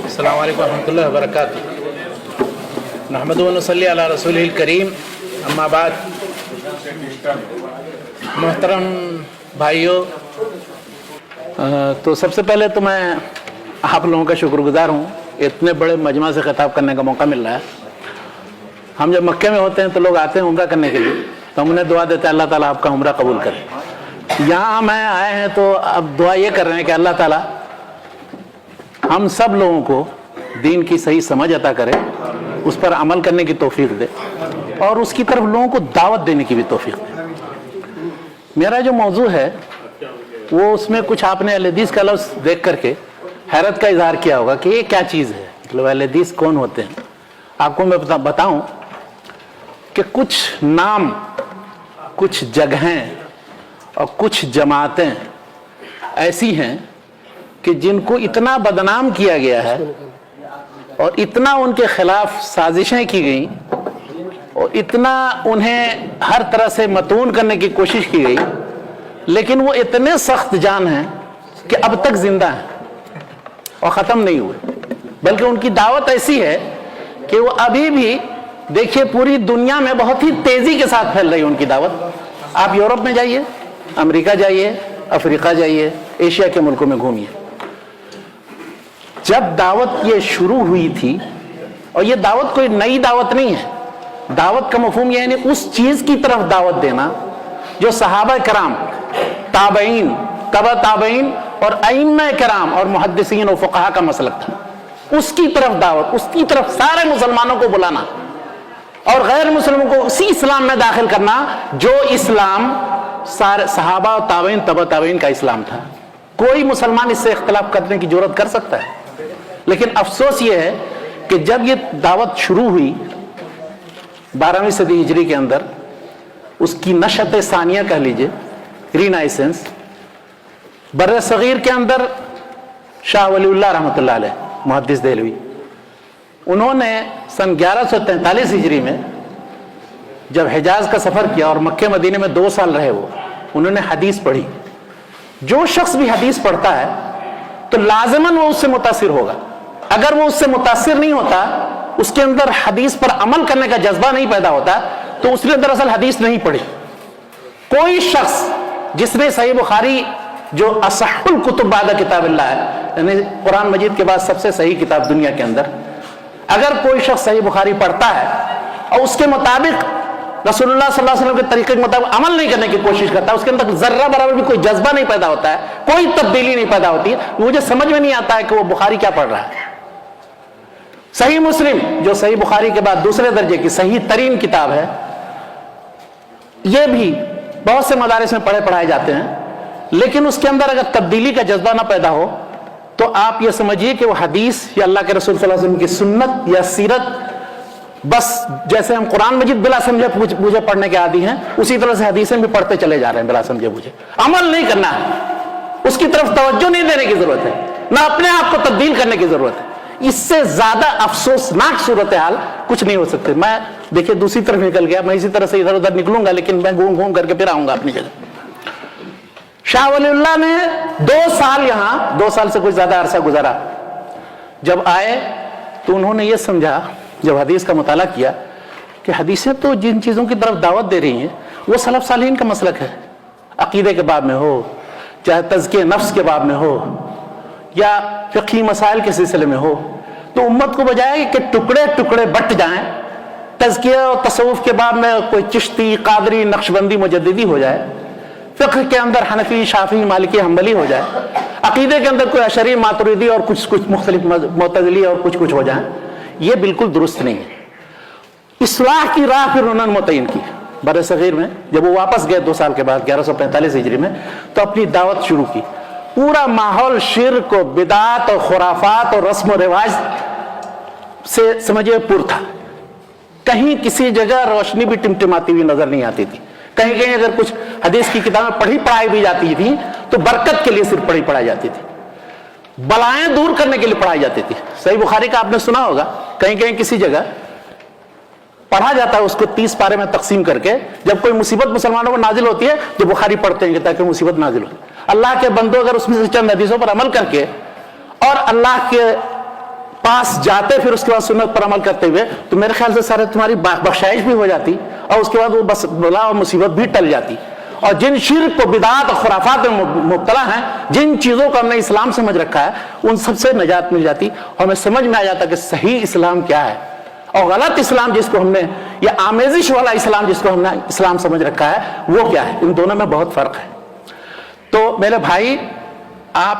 अस्सलामु अलैकुम रहमतुल्लाहि व बरकातुहू। नहमदुहु व नसल्ली अला रसूलिल करीम, अम्मा बाद। मोहतरम भाइयों, तो सबसे पहले तो मैं आप लोगों का शुक्रगुजार हूँ, इतने बड़े मजमा से खिताब करने का मौका मिल रहा है। हम जब मक्के में होते हैं तो लोग आते हैं उम्रा करने के लिए, तो हम उन्हें दुआ देते हैं अल्लाह ताला आपका उम्रा कबूल करे। यहाँ मैं आए हैं तो अब दुआ ये कर रहे हैं कि अल्लाह ताला हम सब लोगों को दीन की सही समझ अता करे, उस पर अमल करने की तौफीक दे और उसकी तरफ लोगों को दावत देने की भी तौफीक दे। मेरा जो मौजू है वो उसमें कुछ आपने अहले हदीस का लफ्ज़ देख करके हैरत का इजहार किया होगा कि ये क्या चीज़ है, मतलब अहले हदीस कौन होते हैं। आपको मैं बताऊं कि कुछ नाम, कुछ जगहें और कुछ जमातें ऐसी हैं कि जिनको इतना बदनाम किया गया है और इतना उनके खिलाफ साजिशें की गई और इतना उन्हें हर तरह से मतून करने की कोशिश की गई, लेकिन वो इतने सख्त जान हैं कि अब तक जिंदा हैं और ख़त्म नहीं हुए। बल्कि उनकी दावत ऐसी है कि वो अभी भी, देखिए, पूरी दुनिया में बहुत ही तेज़ी के साथ फैल रही है उनकी दावत। आप यूरोप में जाइए, अमेरिका जाइए, अफ्रीका जाइए, एशिया के मुल्कों में घूमिए। जब दावत ये शुरू हुई थी, और ये दावत कोई नई दावत नहीं है, दावत का मफहूम ये है उस चीज़ की तरफ दावत देना जो सहाबा कराम, ताबईन, तबा ताबईन और अइम्मा कराम और मुहद्दिसीन और फुक़हा का मसलक था। उसकी तरफ दावत, उसकी तरफ सारे मुसलमानों को बुलाना और गैर मुस्लिमों को उसी इस्लाम में दाखिल करना जो इस्लाम सारे सहाबा और ताबईन, तबा ताबईन का इस्लाम था। कोई मुसलमान इससे इख्तिलाफ करने की जरूरत कर सकता है, लेकिन अफसोस ये है कि जब ये दावत शुरू हुई 12वीं सदी हिजरी के अंदर, उसकी नशत सानिया कह लीजिए, रीनाइसेंस, बर्र सगीर के अंदर शाह वलीउल्लाह रहमतुल्लाह अलैह मुहद्दिस देहलवी, उन्होंने सन 1143 हिजरी में जब हिजाज का सफ़र किया और मक्के मदीने में 2 साल रहे, वो उन्होंने हदीस पढ़ी। जो शख्स भी हदीस पढ़ता है तो लाज़िमन वो उससे मुतासिर होगा। अगर वो उससे मुतासिर नहीं होता, उसके अंदर हदीस पर अमल करने का जज्बा नहीं पैदा होता, तो उसने दरअसल हदीस नहीं पढ़ी। कोई शख्स जिसने सही बुखारी, जो असहुल कुतुब बाद किताबिल्लाह है, यानी कुरान मजीद के बाद सबसे सही किताब दुनिया के अंदर, अगर कोई शख्स सही बुखारी पढ़ता है और उसके मुताबिक रसूलुल्लाह सल्लल्लाहु अलैहि वसल्लम के तरीके के मुताबिक अमल नहीं करने की कोशिश करता है, उसके अंदर जर्रा बराबर भी कोई जज्बा नहीं पैदा होता है, कोई तब्दीली नहीं पैदा होती है, मुझे समझ में नहीं आता है कि वो बुखारी क्या पढ़ रहा है। सही मुस्लिम, जो सही बुखारी के बाद दूसरे दर्जे की सही तरीन किताब है, ये भी बहुत से मदारिस में पढ़ाए जाते हैं, लेकिन उसके अंदर अगर तब्दीली का जज्बा ना पैदा हो तो आप ये समझिए कि वो हदीस या अल्लाह के रसूल सल्लल्लाहु अलैहि वसल्लम की सुन्नत या सीरत, बस जैसे हम कुरान मजीद बिला समझे बूझे पढ़ने के आदी हैं, उसी तरह से हदीसें भी पढ़ते चले जा रहे हैं बिला समझे बूझे। अमल नहीं करना है, उसकी तरफ तवज्जो नहीं देने की जरूरत है, ना अपने आप को तब्दील करने की जरूरत है। इससे ज्यादा अफसोसनाक सूरत हाल कुछ नहीं हो सकती। मैं देखिए दूसरी तरफ निकल गया, मैं इसी तरह से इधर उधर निकलूंगा, लेकिन मैं घूम घूम करके फिर आऊंगा अपनी जगह। शाह वलीउल्लाह ने 2 साल यहाँ, 2 साल से कुछ ज्यादा अरसा गुजारा। जब आए तो उन्होंने ये समझा, जब हदीस का मुताला किया, कि हदीसें तो जिन चीज़ों की तरफ दावत दे रही हैं वो सलफ सालिहीन का मसलक है, अकीदे के बाब में हो, चाहे तज़किये नफ्स के बाब में हो या फ़िक़ही मसाइल के सिलसिले में हो, तो उम्मत को बजाय कि टुकड़े टुकड़े बट जाएं, तज़किया और तसव्वुफ़ के बाब में कोई चिश्ती, कादरी, नक्शबंदी, मुजद्दिदी हो जाए, फ़िक़्ह के अंदर हनफी, शाफ़ी, मालिकी, हम्बली हो जाए, अकीदे के अंदर कोई अशरी, मातुरिदी और कुछ मुख्तलिफ मुअतज़िली और कुछ हो जाए, ये बिल्कुल दुरुस्त नहीं है। इस्लाह की राह फिर उन्होंने मुतय्यन की बर्र सगीर में। जब वो वापस गए 2 साल के बाद 1145 हिजरी में, तो अपनी दावत शुरू की। पूरा माहौल शिर्क और बिदात और खुराफात और रस्म और रिवाज से समझिए पुर था। कहीं किसी जगह रोशनी भी टिमटिमाती हुई नजर नहीं आती थी। कहीं कहीं अगर कुछ हदीस की किताबें पढ़ाई भी जाती थी तो बरकत के लिए सिर्फ पढ़ाई जाती थी, बलाएं दूर करने के लिए पढ़ाई जाती थी। सही बुखारी का आपने सुना होगा, कहीं कहीं किसी जगह पढ़ा जाता है उसको 30 पारे में तकसीम करके। जब कोई मुसीबत मुसलमानों को नाजिल होती है तो बुखारी पढ़ते हैं ताकि मुसीबत नाजिल हो। अल्लाह के बंदो अगर उसमें से चंद हदीसों पर अमल करके اور اللہ کے پاس جاتے پھر اس کے بعد سنت پر عمل کرتے ہوئے، تو میرے خیال سے سارے تمہاری بخشائش بھی ہو جاتی اور اس کے بعد وہ بس بلا اور مصیبت بھی ٹل جاتی. اور جن شرک و بدعات اور خرافات میں مبتلا ہیں، جن چیزوں کو ہم نے اسلام سمجھ رکھا ہے، ان سب سے نجات مل جاتی اور ہمیں سمجھ میں آ جاتا کہ صحیح اسلام کیا ہے اور غلط اسلام جس کو ہم نے، یا آمیزش والا اسلام جس کو ہم نے اسلام سمجھ رکھا ہے، وہ کیا ہے. ان دونوں میں بہت فرق ہے. تو میرے بھائی، آپ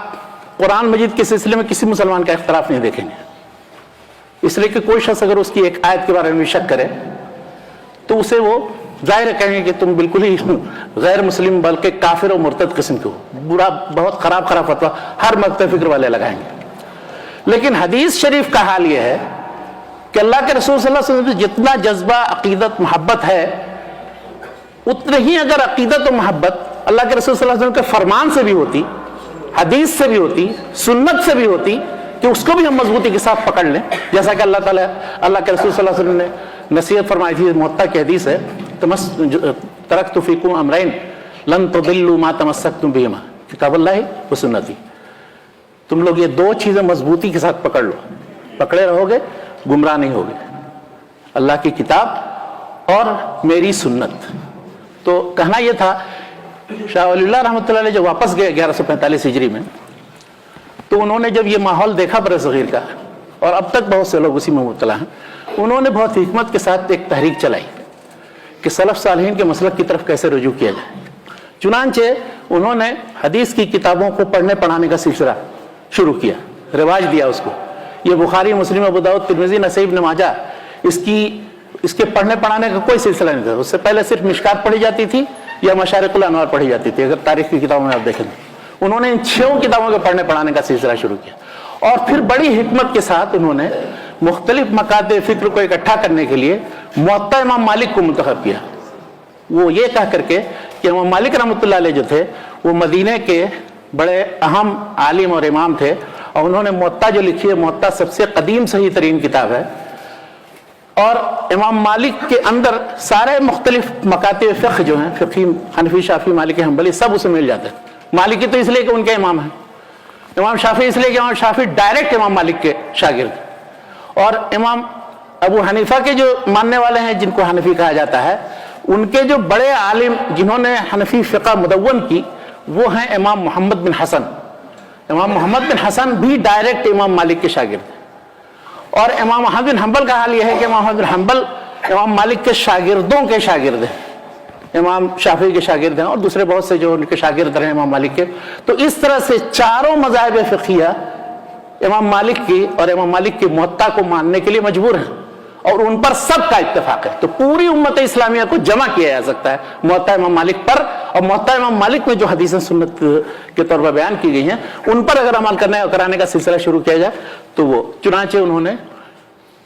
قرآن مجید کے سلسلے میں کسی مسلمان کا اختلاف نہیں دیکھیں گے، اس لیے کہ کوئی شخص اگر اس کی ایک آیت کے بارے میں شک کرے تو اسے وہ ظاہر کہیں گے کہ تم بالکل ہی غیر مسلم بلکہ کافر و مرتد قسم کے ہو، برا بہت خراب فتویٰ ہر مکتب فکر والے لگائیں گے. لیکن حدیث شریف کا حال یہ ہے کہ اللہ کے رسول صلی اللہ علیہ وسلم سے جتنا جذبہ عقیدت محبت ہے، اتنے ہی اگر عقیدت و محبت اللہ کے رسول صلی اللہ علیہ وسلم کے فرمان سے بھی ہوتی، حدیث سے بھی ہوتی، سنت سے بھی ہوتی، کہ اس کو بھی ہم مضبوطی کے ساتھ پکڑ لیں، جیسا کہ اللہ تعالیٰ اللہ کے رسول صلی اللہ علیہ وسلم نے نصیحت فرمائی تھی. موطا کی حدیث ہے، ترکت فیکم امرین لن تضلوا ما تمسکتم بہما، کتاب اللہ و سنتی. تم لوگ یہ دو چیزیں مضبوطی کے ساتھ پکڑ لو، پکڑے رہو گے گمراہ نہیں ہوگے، اللہ کی کتاب اور میری سنت. تو کہنا یہ تھا، شاہ ولی اللہ رحمۃ اللہ علیہ جو واپس گئے 1145 ہجری میں، تو انہوں نے جب یہ ماحول دیکھا بر صغیر کا، اور اب تک بہت سے لوگ اسی میں مبتلا ہیں، انہوں نے بہت حکمت کے ساتھ ایک تحریک چلائی کہ سلف صالحین کے مسلک کی طرف کیسے رجوع کیا جائے. چنانچہ انہوں نے حدیث کی کتابوں کو پڑھنے پڑھانے کا سلسلہ شروع کیا، رواج دیا اس کو. یہ بخاری، مسلم، ابو داؤد، ترمذی، نسائی، ابن ماجہ، اس کے پڑھنے پڑھانے کا کوئی سلسلہ نہیں تھا. اس سے پہلے صرف مشکات پڑھی جاتی تھی یا مشارق الانوار پڑھی جاتی تھی، اگر تاریخ کی کتابوں میں آپ دیکھیں. انہوں نے ان 6 کتابوں کے پڑھنے پڑھانے کا سلسلہ شروع کیا، اور پھر بڑی حکمت کے ساتھ انہوں نے مختلف مکاتب فکر کو اکٹھا کرنے کے لیے موطا امام مالک کو منتخب کیا. وہ یہ کہہ کر کے کہ امام مالک رحمۃ اللہ علیہ جو تھے وہ مدینے کے بڑے اہم عالم اور امام تھے، اور انہوں نے موطا جو لکھی ہے، موطا سب سے قدیم صحیح ترین کتاب ہے. اور امام مالک کے اندر سارے مختلف مکاتب فقہ جو ہیں، فقی، حنفی، شافعی، مالکی، حنبلی، سب اسے مل جاتے ہیں. مالکی تو اس لیے کہ ان کے امام ہیں، امام شافعی اس لیے کہ امام شافعی ڈائریکٹ امام مالک کے شاگرد، اور امام ابو حنیفہ کے جو ماننے والے ہیں جن کو حنفی کہا جاتا ہے، ان کے جو بڑے عالم جنہوں نے حنفی فقہ مدون کی وہ ہیں امام محمد بن حسن. امام محمد بن حسن بھی ڈائریکٹ امام مالک کے شاگرد ہیں. اور امام احمد بن حنبل کا حال یہ ہے کہ امام احمد بن حنبل امام مالک کے شاگردوں کے شاگرد ہیں، امام شافعی کے شاگرد ہیں، اور دوسرے بہت سے جو ان کے شاگرد رہے امام مالک کے. تو اس طرح سے چاروں مذاہب فقہیہ امام مالک کی اور امام مالک کی موطا کو ماننے کے لیے مجبور ہیں، اور ان پر سب کا اتفاق ہے. تو پوری امت اسلامیہ کو جمع کیا جا سکتا ہے موطا امام مالک پر، اور موطا امام مالک میں جو حدیثیں سنت کے طور پر بیان کی گئی ہیں ان پر اگر عمل کرنے اور کرانے کا سلسلہ شروع کیا جائے تو وہ. چنانچہ انہوں نے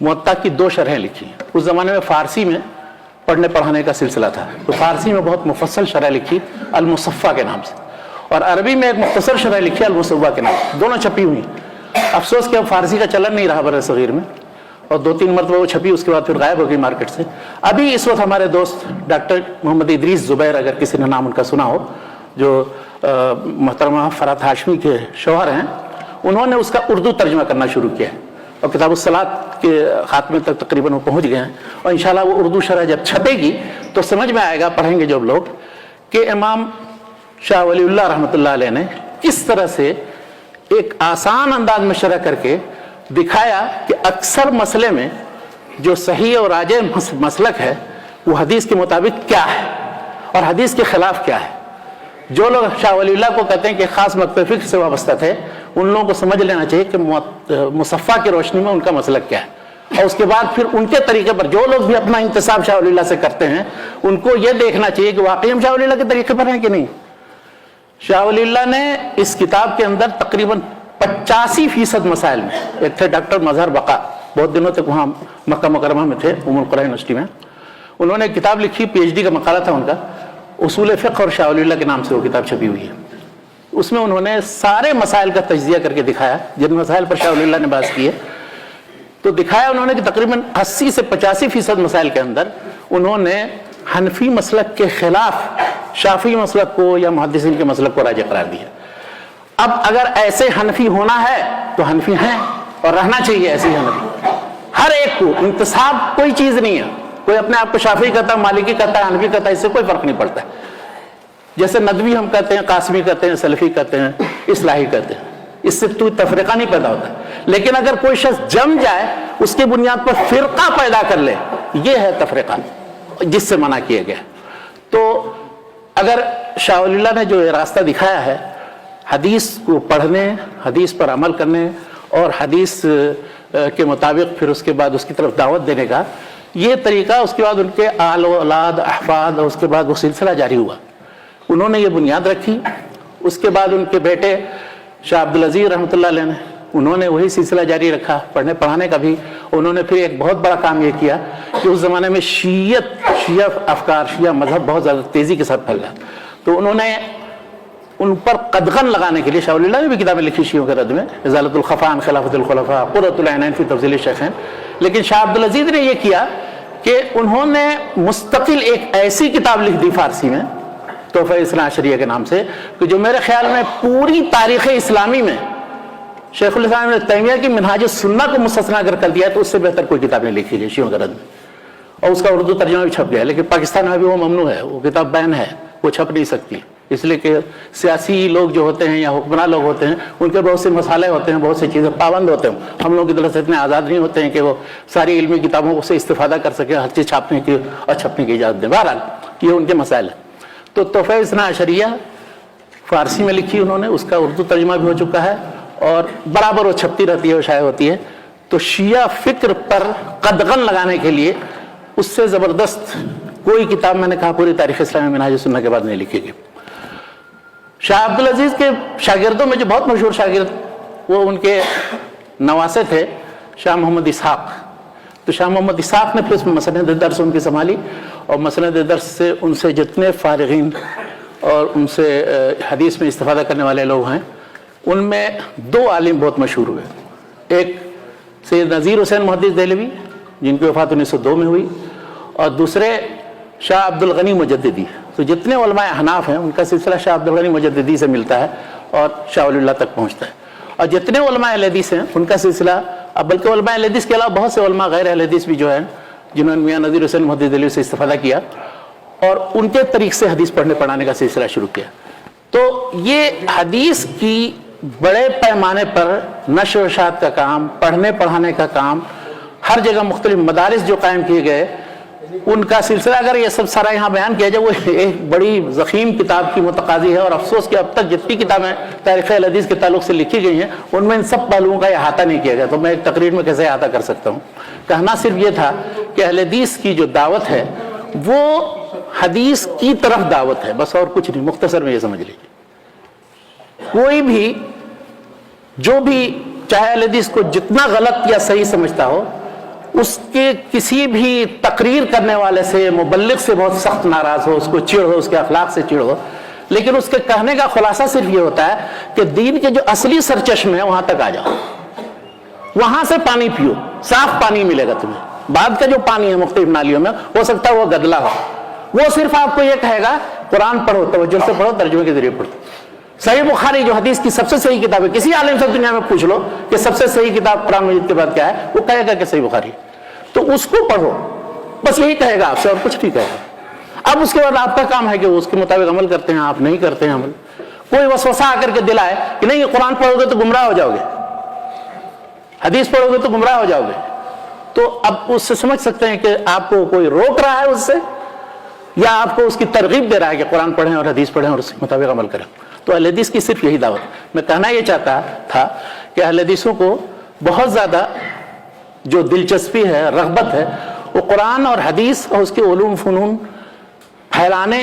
موطا کی 2 شرحیں لکھی ہیں. اس زمانے میں فارسی میں پڑھنے پڑھانے کا سلسلہ تھا، تو فارسی میں بہت مفصل شرح لکھی المصفہ کے نام سے، اور عربی میں ایک مختصر شرح لکھی المصوبہ کے نام سے، دونوں چھپی ہوئی. افسوس کہ اب فارسی کا چلن نہیں رہا بر صغیر میں، اور 2-3 مرتبہ وہ چھپی، اس کے بعد پھر غائب ہو گئی مارکیٹ سے. ابھی اس وقت ہمارے دوست ڈاکٹر محمد ادریس زبیر، اگر کسی نے نام ان کا سنا ہو، جو محترمہ فرات ہاشمی کے شوہر ہیں، انہوں نے اس کا اردو ترجمہ کرنا شروع کیا ہے، اور کتاب الصلاۃ کے خاتمے تک تقریباً وہ پہنچ گئے ہیں. اور انشاءاللہ وہ اردو شرح جب چھپے گی تو سمجھ میں آئے گا، پڑھیں گے جب لوگ، کہ امام شاہ ولی اللہ رحمۃ اللہ علیہ نے کس طرح سے ایک آسان انداز میں شرح کر کے دکھایا کہ اکثر مسئلے میں جو صحیح اور راجح مسلک ہے وہ حدیث کے مطابق کیا ہے اور حدیث کے خلاف کیا ہے. جو لوگ شاہ ولی اللہ کو کہتے ہیں کہ خاص مکتب فقہ سے وابستہ تھے، ان لوگوں کو سمجھ لینا چاہیے کہ مصفہ کی روشنی میں ان کا مسلک کیا ہے، اور اس کے بعد پھر ان کے طریقے پر جو لوگ بھی اپنا انتساب شاہ ولی اللہ سے کرتے ہیں ان کو یہ دیکھنا چاہیے کہ واقعی ہم شاہ ولی اللہ کے طریقے پر ہیں کہ نہیں. شاہ ولی اللہ نے اس کتاب کے اندر تقریباً 85% مسائل میں، ایک تھے ڈاکٹر مظہر بقا، بہت دنوں تک وہاں مکہ مکرمہ میں تھے، ام القرآن یونیورسٹی میں. انہوں نے کتاب لکھی، PhD کا مقالہ تھا ان کا، اصول فقہ اور شاہ ولی اللہ کے نام سے وہ کتاب چھپی ہوئی ہے. اس میں انہوں نے سارے مسائل کا تجزیہ کر کے دکھایا جن مسائل پر شاہ ولی اللہ نے بحث کی ہے. تو دکھایا انہوں نے کہ تقریباً 80 سے 85% مسائل کے اندر انہوں نے حنفی مسلک کے خلاف شافعی مسلک کو یا محدثین کے مسلک کو راجح قرار دیا. اب اگر ایسے حنفی ہونا ہے تو حنفی ہیں اور رہنا چاہیے ایسے حنفی، ہر ایک کو انتصاب کوئی چیز نہیں ہے، کوئی اپنے آپ کو شافعی کہتا ہے، مالکی کہتا ہے، حنفی کہتا ہے، اس سے کوئی فرق نہیں پڑتا ہے. جیسے ندوی ہم کہتے ہیں، قاسمی کہتے ہیں، سلفی کہتے ہیں، اصلاحی کہتے ہیں، اس سے کوئی تفریقہ نہیں پیدا ہوتا. لیکن اگر کوئی شخص جم جائے اس کی بنیاد پر فرقہ پیدا کر لے، یہ ہے تفریقہ جس سے منع کیا گیا. تو اگر شاہ ولی اللہ نے جو راستہ دکھایا ہے حدیث کو پڑھنے، حدیث پر عمل کرنے اور حدیث کے مطابق پھر اس کے بعد اس کی طرف دعوت دینے کا، یہ طریقہ اس کے بعد ان کے آل و اولاد احفاد اور اس کے بعد وہ سلسلہ جاری ہوا. انہوں نے یہ بنیاد رکھی. اس کے بعد ان کے بیٹے شاہ عبدالعزیز رحمۃ اللہ علیہ نے، انہوں نے وہی سلسلہ جاری رکھا پڑھنے پڑھانے کا بھی. انہوں نے پھر ایک بہت بڑا کام یہ کیا کہ اس زمانے میں شیعہ افکار، شیعہ مذہب بہت زیادہ تیزی کے ساتھ پھیل رہا، تو انہوں نے ان پر قدغن لگانے کے لیے، شاہ ولی اللہ نے بھی کتابیں لکھی شیعوں کے رد میں، ازالۃ الخفا عن خلافۃ الخلفاء، قرۃ العینین فی تفضیل الشیخین. لیکن شاہ عبدالعزیز نے یہ کیا کہ انہوں نے مستقل ایک ایسی کتاب لکھ دی فارسی میں تحفہ اثنا عشریہ کے نام سے، کہ جو میرے خیال میں پوری تاریخ اسلامی میں شیخ الاسلام ابن تیمیہ کی منہاج السنہ کو مستثنا اگر کر دیا ہے تو اس سے بہتر کوئی کتاب نہیں لکھی گئی شیعوں کے رد میں. اور اس کا اردو ترجمہ بھی چھپ گیا، لیکن پاکستان میں بھی وہ ممنوع ہے، وہ کتاب بین ہے، وہ چھپ نہیں سکتی، اس لیے کہ سیاسی لوگ جو ہوتے ہیں یا حکمراں لوگ ہوتے ہیں ان کے بہت سے مسائل ہوتے ہیں، بہت سی چیزیں پابند ہوتے ہیں. ہم لوگ کی طرف سے اتنے آزاد نہیں ہوتے ہیں کہ وہ ساری علمی کتابوں سے استفادہ کر سکیں، ہر چیز چھاپنے کی اور چھپنے کی اجازت دیں. بہرحال یہ ان کے مسائل ہیں. تو تحفہ اثنا عشریہ فارسی میں لکھی انہوں نے، اس کا اردو ترجمہ بھی ہو چکا ہے اور برابر وہ چھپتی رہتی ہے اور شائع ہوتی ہے. تو شیعہ فکر پر قدغن لگانے کے لیے اس سے زبردست کوئی کتاب میں نے کہا پوری تاریخ اسلامی منہاج السنہ کے بعد نہیں لکھی گئی. شاہ عبدالعزیز کے شاگردوں میں جو بہت مشہور شاگرد وہ ان کے نواسے تھے شاہ محمد اسحاق. تو شاہ محمد اسحاق نے پھر اس میں مسند درس ان کی سنبھالی، اور مسند درس سے ان سے جتنے فارغین اور ان سے حدیث میں استفادہ کرنے والے لوگ ہیں ان میں دو عالم بہت مشہور ہوئے. ایک سید نذیر حسین محدث دہلوی جن کی وفات 1902 میں ہوئی، اور دوسرے شاہ عبدالغنی مجددی. تو جتنے علماء احناف ہیں ان کا سلسلہ شاہ عبدالغنی مجددی سے ملتا ہے اور شاہ ولی اللہ تک پہنچتا ہے. اور جتنے علماء اہل حدیث ہیں ان کا سلسلہ، اب بلکہ علماء اہل حدیث کے علاوہ بہت سے علماء غیر اہل حدیث بھی جو ہیں جنہوں نے میاں نذیر حسین محدث دہلوی سے استفادہ کیا اور ان کے طریق سے حدیث پڑھنے پڑھانے کا سلسلہ شروع کیا. تو یہ حدیث کی بڑے پیمانے پر نشر و اشاعت کا کام، پڑھنے پڑھانے کا کام، ہر جگہ مختلف مدارس جو قائم کیے گئے ان کا سلسلہ اگر یہ سب سارا یہاں بیان کیا جائے وہ ایک بڑی ضخیم کتاب کی متقاضی ہے. اور افسوس کہ اب تک جتنی کتابیں تاریخ اہل حدیث کے تعلق سے لکھی گئی ہیں ان میں ان سب پہلوؤں کا احاطہ نہیں کیا گیا. تو میں ایک تقریر میں کیسے احاطہ کر سکتا ہوں. کہنا صرف یہ تھا کہ اہل حدیث کی جو دعوت ہے وہ حدیث کی طرف دعوت ہے، بس اور کچھ نہیں. مختصر میں یہ سمجھ لیجیے، کوئی بھی جو بھی چاہے اہل حدیث کو جتنا غلط یا صحیح سمجھتا ہو، اس کے کسی بھی تقریر کرنے والے سے، مبلغ سے بہت سخت ناراض ہو، اس کو چڑ ہو، اس کے اخلاق سے چڑ ہو، لیکن اس کے کہنے کا خلاصہ صرف یہ ہوتا ہے کہ دین کے جو اصلی سرچشمے ہیں وہاں تک آ جاؤ، وہاں سے پانی پیو، صاف پانی ملے گا تمہیں. بعد کا جو پانی ہے مختلف نالیوں میں ہو سکتا ہے وہ گدلا ہو، وہ صرف آپ کو یہ کہے گا قرآن پڑھو، توجہ سے پڑھو، ترجمے کے ذریعے پڑھو. صحیح بخاری جو حدیث کی سب سے صحیح کتاب ہے، کسی عالم سے دنیا میں پوچھ لو کہ سب سے صحیح کتاب قرآن مجید کے بعد کیا ہے، وہ کہے گا کہ صحیح بخاری. تو اس کو پڑھو، بس یہی کہے گا آپ سے اور کچھ نہیں کہے گا. اب اس کے بعد آپ کا کام ہے کہ اس کے مطابق عمل کرتے ہیں، آپ نہیں کرتے ہیں عمل. کوئی وسوسہ آ کر کے دلائے کہ نہیں یہ قرآن پڑھو گے تو گمراہ ہو جاؤ گے، حدیث پڑھو گے تو گمراہ ہو جاؤ گے، تو اب اس سے سمجھ سکتے ہیں کہ آپ کو کوئی روک رہا ہے اس سے، یا آپ کو اس کی ترغیب دے رہا ہے کہ قرآن پڑھیں اور حدیث پڑھیں اور اس کے مطابق عمل کریں. تو اہل حدیث کی صرف یہی دعوت. میں کہنا یہ چاہتا تھا کہ اہل حدیثوں کو بہت زیادہ جو دلچسپی ہے، رغبت ہے، وہ قرآن اور حدیث اور اس کے علوم فنون پھیلانے،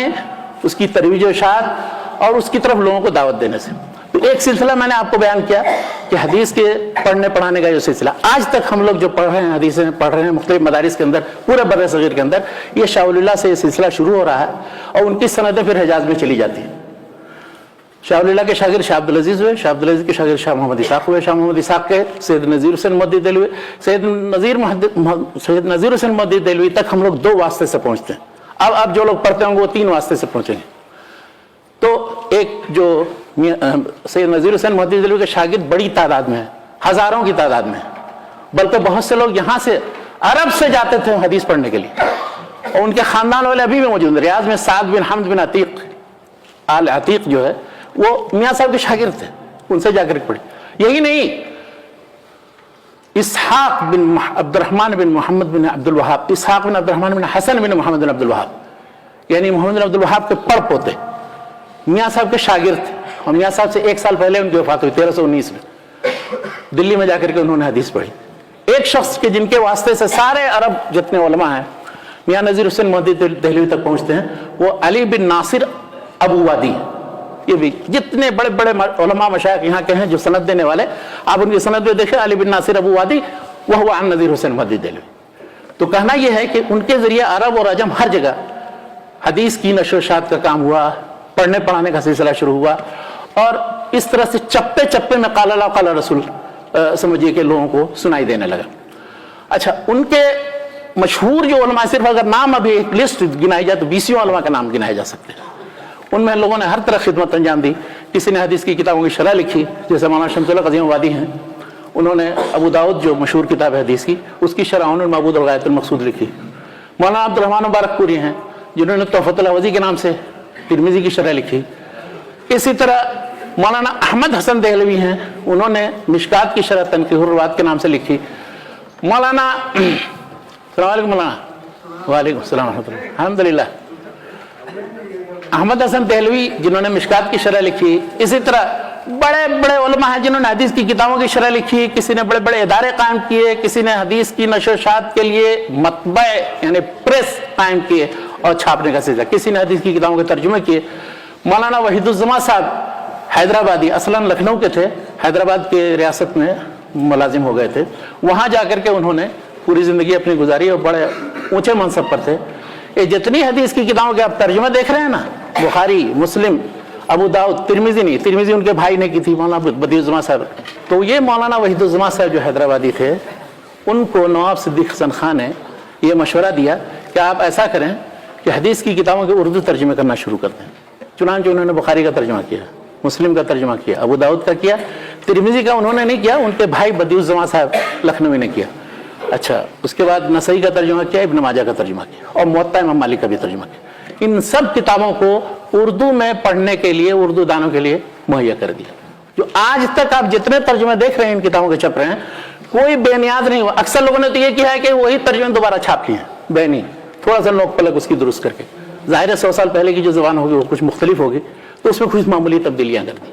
اس کی ترویج و اشاعت اور اس کی طرف لوگوں کو دعوت دینے سے. تو ایک سلسلہ میں نے آپ کو بیان کیا کہ حدیث کے پڑھنے پڑھانے کا جو سلسلہ آج تک ہم لوگ جو پڑھ رہے ہیں، حدیثیں پڑھ رہے ہیں مختلف مدارس کے اندر پورے بر صغیر کے اندر، یہ شاہ ولی اللہ سے یہ سلسلہ شروع ہو رہا ہے اور ان کی سندیں پھر حجاز میں چلی جاتی ہیں. شاہ ولی اللہ کے شاگرد شاہ عبدالعزیز ہوئے، شاہ عبدالعزیز کے شاگرد شاہ محمد اسحاق ہوئے، شاہ محمد اسحاق کے سید نذیر حسین محدث دہلوی، سید نذیر حسین محدث دہلوی تک ہم لوگ 2 واسطے سے پہنچتے ہیں. اب جو لوگ پڑھتے ہوں گے وہ 3 واسطے سے پہنچیں گے. تو ایک جو सैयद नज़ीर हुसैन मोहद्दिस देहलवी के शागिर्द बड़ी तादाद में है, हज़ारों की तादाद में, बल्कि बहुत से लोग यहाँ से अरब से जाते थे हदीस पढ़ने के लिए, और उनके ख़ानदान वाले अभी भी मौजूद हैं। रियाज में साद बिन हम्द बिन अतीक आल अतीक जो है वो मियाँ साहब के शागिर्द थे, उनसे जाकर पढ़े। यही नहीं, इसहाक बिन अब्दुर्रहमान बिन मोहम्मद बिन अब्दुल वहाब, इसहाक बिन अब्दुर्रहमान बिन हसन बिन मोहम्मद बिन अब्दुल वहाब, यानी मोहम्मद बिन अब्दुल वहाब के पड़ पोते मियाँ साहब के शागिर्द थे, और मियाँ साहब से 1 साल पहले उनकी वफात हुई 1319 में। दिल्ली में जाकर के उन्होंने हदीस पढ़ी। एक शख्स के जिनके वास्ते से सारे अरब जितने उलमा हैं मियाँ नज़ीर हुसैन मोहद्दिस देहलवी तक पहुँचते हैं, वो अली बिन नासिर अबू वादी। ये भी जितने बड़े बड़े उलमा मशाइख यहाँ के हैं जो सनद देने वाले, आप उनकी सनद में देखें, अली बिन नासिर अबू वादी वह हुआ अन नज़ीर हुसैन मोहद्दिस देहलवी। तो कहना यह है कि उनके ज़रिए अरब और अजम हर जगह हदीस की नशर शात का काम हुआ, पढ़ने पढ़ाने का सिलसिला शुरू हुआ, और इस तरह से चप्पे चप्पे में काला अल्लाह काला रसूल समझिए कि लोगों को सुनाई देने लगा। अच्छा, उनके मशहूर जो उलमा, सिर्फ अगर नाम अभी एक लिस्ट गिनाई जाए तो 20 उलमा का नाम गिनाए जा सकते हैं। उनमें लोगों ने हर तरह खिदमत अंजाम दी। किसी ने हदीस की किताबों की शरह लिखी, जैसे मौलाना शमसुल्लाह क़ज़ीम वादी हैं, उन्होंने अबू दाऊद जो मशहूर किताब है हदीस की, उसकी शरह उन्होंने मबूद और गायतुल मक़सूद लिखी। मौलाना अब्दुर्रहमान मुबारकपुरी हैं जिन्होंने तोहफ़तुल अवज़ी के नाम से तिरमिज़ी की शरह लिखी। इसी तरह मौलाना अहमद हसन देहलवी हैं, उन्होंने मिशकात की शरह तनक़ीहुर रुवात के नाम से लिखी। मौलाना मौलाना वालेकुम सलाम अल्हम्दुलिल्लाह अहमद हसन देहलवी जिन्होंने मिशकात की शरह लिखी। इसी तरह बड़े बड़े उलमा हैं जिन्होंने हदीस की किताबों की शरह लिखी। किसी ने बड़े बड़े इदारे कायम किए, किसी ने हदीस की नशर-ओ-शात के लिए मतबे यानी प्रेस कायम किए और छापने का सिलसिला, किसी ने हदीस की किताबों के तर्जुमे किए। मौलाना वहीदुज़्ज़मा साहब हैदराबादी, असलन लखनऊ के थे, हैदराबाद के रियासत में मुलाजिम हो गए थे। वहाँ जाकर के उन्होंने पूरी ज़िंदगी अपनी गुजारी और बड़े ऊंचे मनसब पर थे। ये जितनी हदीस की किताबों के आप तर्जुमे देख रहे हैं ना, बुखारी, मुस्लिम, अबू दाऊद, तिरमिज़ी नहीं, तिरमिज़ी उनके भाई ने की थी, मौलाना बदियुज़्ज़मा साहब। तो ये मौलाना वहीदुज़्ज़मा साहब जो हैदराबादी थे, उनको नवाब सिद्दीक़ हसन खान ने यह मशवरा दिया कि आप ऐसा करें कि हदीस की किताबों के उर्दू तर्जुमे करना शुरू कर दें। चुनांचे उन्होंने बुखारी का तर्जुमा किया, मुस्लिम का तर्जुमा किया, अबू दाऊद का किया, तिरमिज़ी का उन्होंने नहीं किया, उनके भाई बदियुज़्ज़मा साहब लखनवी ने किया। अच्छा, उसके बाद नसई का तर्जुमा किया, इब्न माजा का तर्जुमा किया, और मुवत्ता इमाम मालिक का भी तर्जुमा किया। इन सब किताबों को उर्दू में पढ़ने के लिए, उर्दू दानों के लिए मुहैया कर दिया। जो आज तक आप जितने तर्जुमे देख रहे हैं इन किताबों के छप रहे हैं, कोई बेनियाद नहीं हुआ। अक्सर लोगों ने तो ये किया है कि वही तर्जुमे दोबारा छाप किए हैं, बेनी थोड़ा सा नोक पलक उसकी दुरुस्त करके। ज़ाहिर है 100 साल पहले की जो ज़बान होगी वो कुछ मुख्तलिफ होगी, तो उसमें कुछ मामूली तब्दीलियाँ कर दी।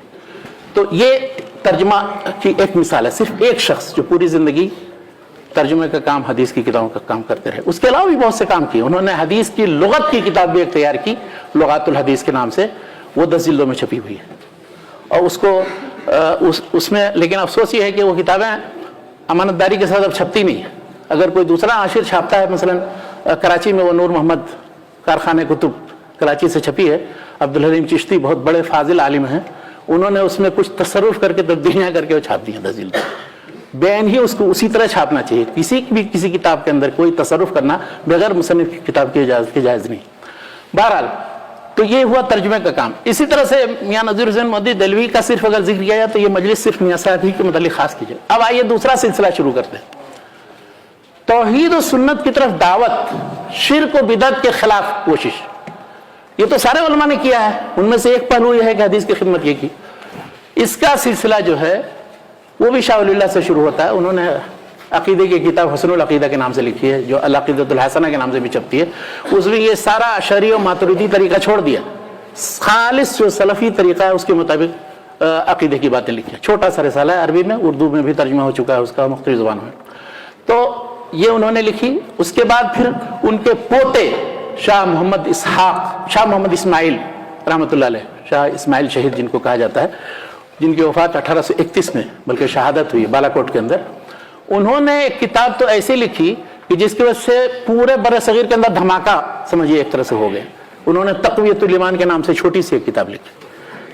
तो ये तर्जुमा की एक मिसाल है, सिर्फ एक शख्स जो पूरी ज़िंदगी तर्जुमे का काम, हदीस की किताबों का काम करते रहे। उसके अलावा भी बहुत से काम किए उन्होंने। हदीस की लुगत की किताब भी एक तैयार की, लुगातुल हदीस के नाम से, वो 10 जिल्दों में छपी हुई है। और उसको उसमें लेकिन अफसोस ये है कि वो किताबें अमानतदारी के साथ अब छपती नहीं है। अगर कोई दूसरा आशिर छापता है, मसलन कराची में वो नूर मोहम्मद कारखाने कुतुब कराची से छपी है, अब्दुल हलीम चिश्ती बहुत बड़े फाजिल आलिम हैं, उन्होंने उसमें कुछ तसर्रुफ करके तब्दीलियाँ करके वो छाप दी हैं 10 जिल्द। बैन ही उसको उसी तरह छापना चाहिए। किसी किताब के अंदर कोई तसर्रुफ करना बगैर मुसन्निफ की किताब की इजाज़त जायज़ नहीं। बहरहाल, तो ये हुआ तर्जुमे का काम। इसी तरह से मियाँ नज़ीर हुसैन मोहद्दिस देहलवी का सिर्फ अगर जिक्र किया जाए तो ये मजलिस सिर्फ मियाँ साहब ही के मतलब खास कीजिए। अब आइए दूसरा सिलसिला शुरू करते हैं, तौहीद और सुन्नत की तरफ दावत, शिर्क और बिदअत के खिलाफ कोशिश। ये तो सारे उलमा ने किया है, उनमें से एक पहलू यह है कि हदीस की खिदमत ये की। इसका सिलसिला जो है वो भी शाह वलीउल्लाह से शुरू होता है। उन्होंने अकीदे की किताब हसनुल अकीदा के नाम से लिखी है, जो अल अक़ीदतुल हसना के नाम से भी छपती है। उसमें ये सारा अशरी और मातुरिदी तरीका छोड़ दिया, खालिस जो सलफ़ी तरीका है उसके मुताबिक अकीदे की बातें लिखी है। छोटा सा रिसाला है, अरबी में, उर्दू में भी तर्जुमा हो चुका है उसका, मुख्तलिफ ज़ुबानों में। तो ये उन्होंने लिखी। उसके बाद फिर उनके पोते शाह मोहम्मद इस्माइल रहमतुल्लाह अलैह, शाह इस्माइल शहीद जिनको कहा जाता है, जिनकी वफ़ात 1831 में बल्कि शहादत हुई बालाकोट के अंदर, उन्होंने एक किताब तो ऐसी लिखी कि जिसकी वजह से पूरे बरसगीर के अंदर धमाका समझिए एक तरह से हो गया। उन्होंने तक़वियतुल ईमान के नाम से छोटी सी एक किताब लिखी।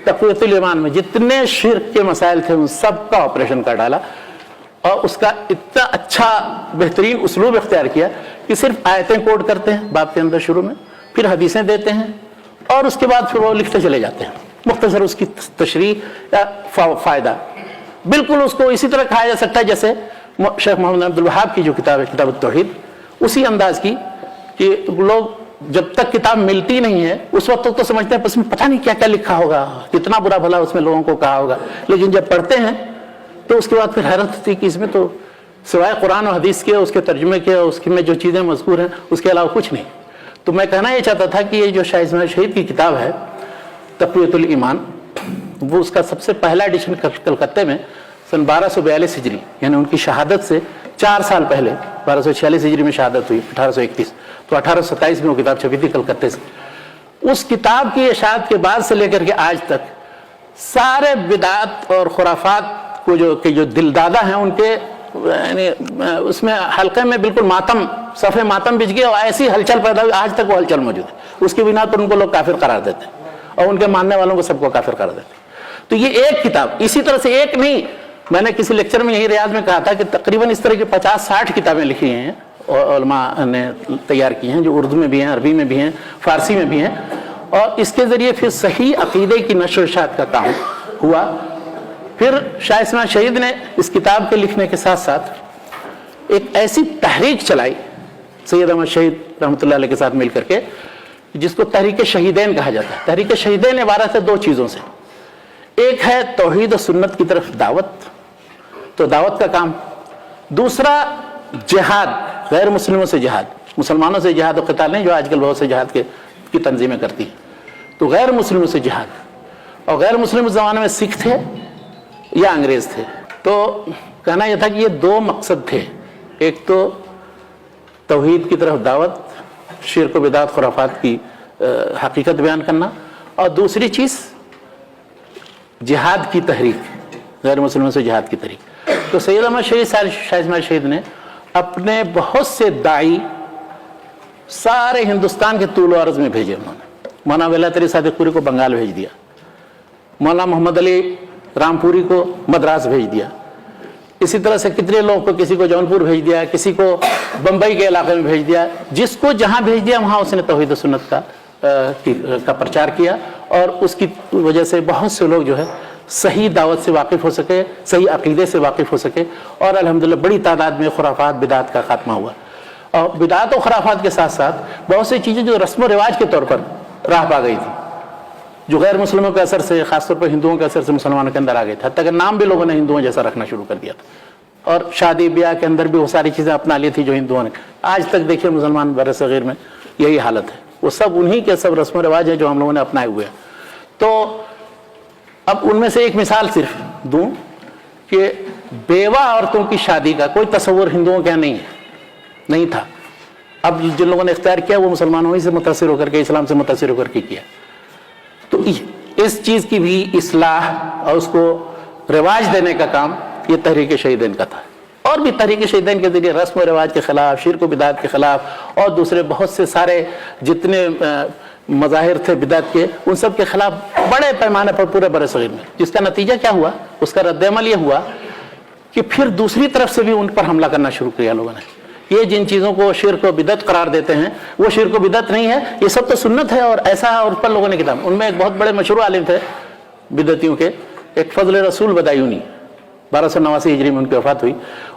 तक़वियतुल ईमान में जितने शिर्क के मसाइल थे उन सब का ऑपरेशन कर डाला, और उसका इतना अच्छा बेहतरीन उसलूब इख्तियार किया कि सिर्फ आयतें कोट करते हैं बाब के अंदर शुरू में, फिर हदीसें देते हैं, और उसके बाद फिर वो लिखते चले जाते हैं। मुख्तसर उसकी तशरीह या फ़ायदा, बिल्कुल उसको इसी तरह कहा जा सकता है जैसे शेख मोहम्मद अब्दुल वहाब की जो किताब है किताब तौहीद, उसी अंदाज की कि लोग जब तक किताब मिलती नहीं है उस वक्त तो समझते हैं उसमें पता नहीं क्या क्या लिखा होगा, कितना बुरा भला उसमें लोगों को कहा होगा, लेकिन जब पढ़ते हैं तो उसके बाद फिर हैरत होती है कि इसमें तो सिवाय कुरान और हदीस के, उसके तर्जुमे के, उसके में जो चीज़ें मज़कूर हैं उसके अलावा कुछ नहीं। तो मैं कहना ये चाहता था कि ये जो शाह इस्माइल शहीद की किताब है तक़वियतुल ईमान, वो उसका सबसे पहला एडिशन कलकत्ते में सन 1242 हिजरी यानी उनकी शहादत से 4 साल पहले, 1246 हिजरी में शहादत हुई 1831, तो 1827 में वो किताब छपी थी कलकत्ते से। उस किताब की इशाअत के बाद से लेकर के आज तक सारे बिदात और खुराफात को जो दिलदादा हैं उनके यानी उसमें हल्के में बिल्कुल मातम, सफ़े मातम बिछ गए और ऐसी हलचल पैदा हुई, आज तक वो हलचल मौजूद है। उसकी बिना पर उनको लोग काफिर करार देते हैं और उनके मानने वालों को सबको काफिर करार देते हैं। तो ये एक किताब, इसी तरह से एक नहीं, मैंने किसी लेक्चर में यही रियाज में कहा था कि तकरीबन इस तरह की 50-60 किताबें लिखी हैं और उलमा ने तैयार की हैं, जो उर्दू में भी हैं, अरबी में भी हैं, फारसी में भी हैं, और इसके ज़रिए फिर सही अकीदे की नशर इशाअत का काम हुआ। फिर शाह इस्माइल शहीद ने इस किताब के लिखने के साथ साथ एक ऐसी तहरीक चलाई सैयद अहमद शहीद रहमतुल्लाह अलैह के साथ मिल करके, जिसको तहरीक शहीदैन कहा जाता है। तहरीक शहीदैन इबारत है 2 चीज़ों से, एक है तौहीद और सुन्नत की तरफ दावत, तो दावत का काम, दूसरा जिहाद, गैर मुस्लिमों से जिहाद, मुसलमानों से जिहाद और क़िताल नहीं जो आजकल बहुत से जिहाद की तंजीमें करती हैं, तो गैर मुस्लिमों से जिहाद। और गैर मुस्लिम उस ज़माने में सिख थे या अंग्रेज़ थे। तो कहना यह था कि ये 2 मकसद थे, एक तो तौहीद की तरफ दावत, शिर्क व बिदात खुराफात की हकीकत बयान करना, और दूसरी चीज़ जिहाद की तहरीक, गैर मुस्लिमों से जिहाद की तहरीक। तो सैयद अहमद शहीद शाह इस्माइल शहीद ने अपने बहुत से दाई सारे हिंदुस्तान के तूल अर्ज में भेजे। उन्होंने मौलाना वेला तरी सादिक पुरी को बंगाल भेज दिया, मौलाना मोहम्मद अली रामपुरी को मद्रास भेज दिया, इसी तरह से कितने लोग को, किसी को जौनपुर भेज दिया, किसी को बम्बई के इलाके में भेज दिया, जिसको जहाँ भेज दिया वहाँ उसने तौहीद सुन्नत का प्रचार किया, और उसकी वजह से बहुत से लोग जो है सही दावत से वाकिफ़ हो सके, सही अकीदे से वाकिफ़ हो सके, और अल्हम्दुलिल्लाह बड़ी तादाद में खुराफात बिदात का खात्मा हुआ। और बिदात और खुराफात के साथ साथ बहुत सी चीज़ें जो रस्म व रिवाज के तौर पर राह पा गई थी, जो गैर मुस्लिमों के असर से, खासतौर पर हिंदुओं के असर से मुसलमानों के अंदर आ गए थे, हत्ता कि नाम भी लोगों ने हिंदुओं जैसा रखना शुरू कर दिया था, और शादी ब्याह के अंदर भी वो सारी चीज़ें अपना ली थी जो हिंदुओं ने। आज तक देखिए मुसलमान बरसगीर में यही हालत है, वो सब उन्हीं के सब रस्म रिवाज हैं जो हम लोगों ने अपनाए हुए हैं। तो अब उनमें से एक मिसाल सिर्फ दूं कि बेवा औरतों की शादी का कोई तस्वुर हिंदुओं के यहाँ नहीं था। अब जिन लोगों ने इख्तियार किया वो मुसलमानों ही से मुतासिर होकर के, इस्लाम से मुतासिर होकर के किया। तो इस चीज़ की भी इस्लाह और उसको रिवाज देने का काम ये तहरीक शहीदैन का था। और भी तहरीक शहीदैन के जरिए रस्म व रिवाज के ख़िलाफ़, शिर्क व बिदात के ख़िलाफ़ और दूसरे बहुत से सारे जितने मज़ाहिर थे बिदात के, उन सब के ख़िलाफ़ बड़े पैमाने पर पूरे बरसगीर में, जिसका नतीजा क्या हुआ, उसका रद्द-ए-अमल ये हुआ कि फिर दूसरी तरफ से भी उन पर हमला करना शुरू किया लोगों ने। ये जिन चीज़ों को शिर्क व बिदअत करार देते हैं वो शिर्क व बिदअत नहीं है, ये सब तो सुन्नत है, और ऐसा और पर लोगों ने किताब। उनमें एक बहुत बड़े मशहूर आलिम थे बिदअतियों के, एक फजल रसूल बदायूनी, 1289 हिजरी में उनकी वफात हुई।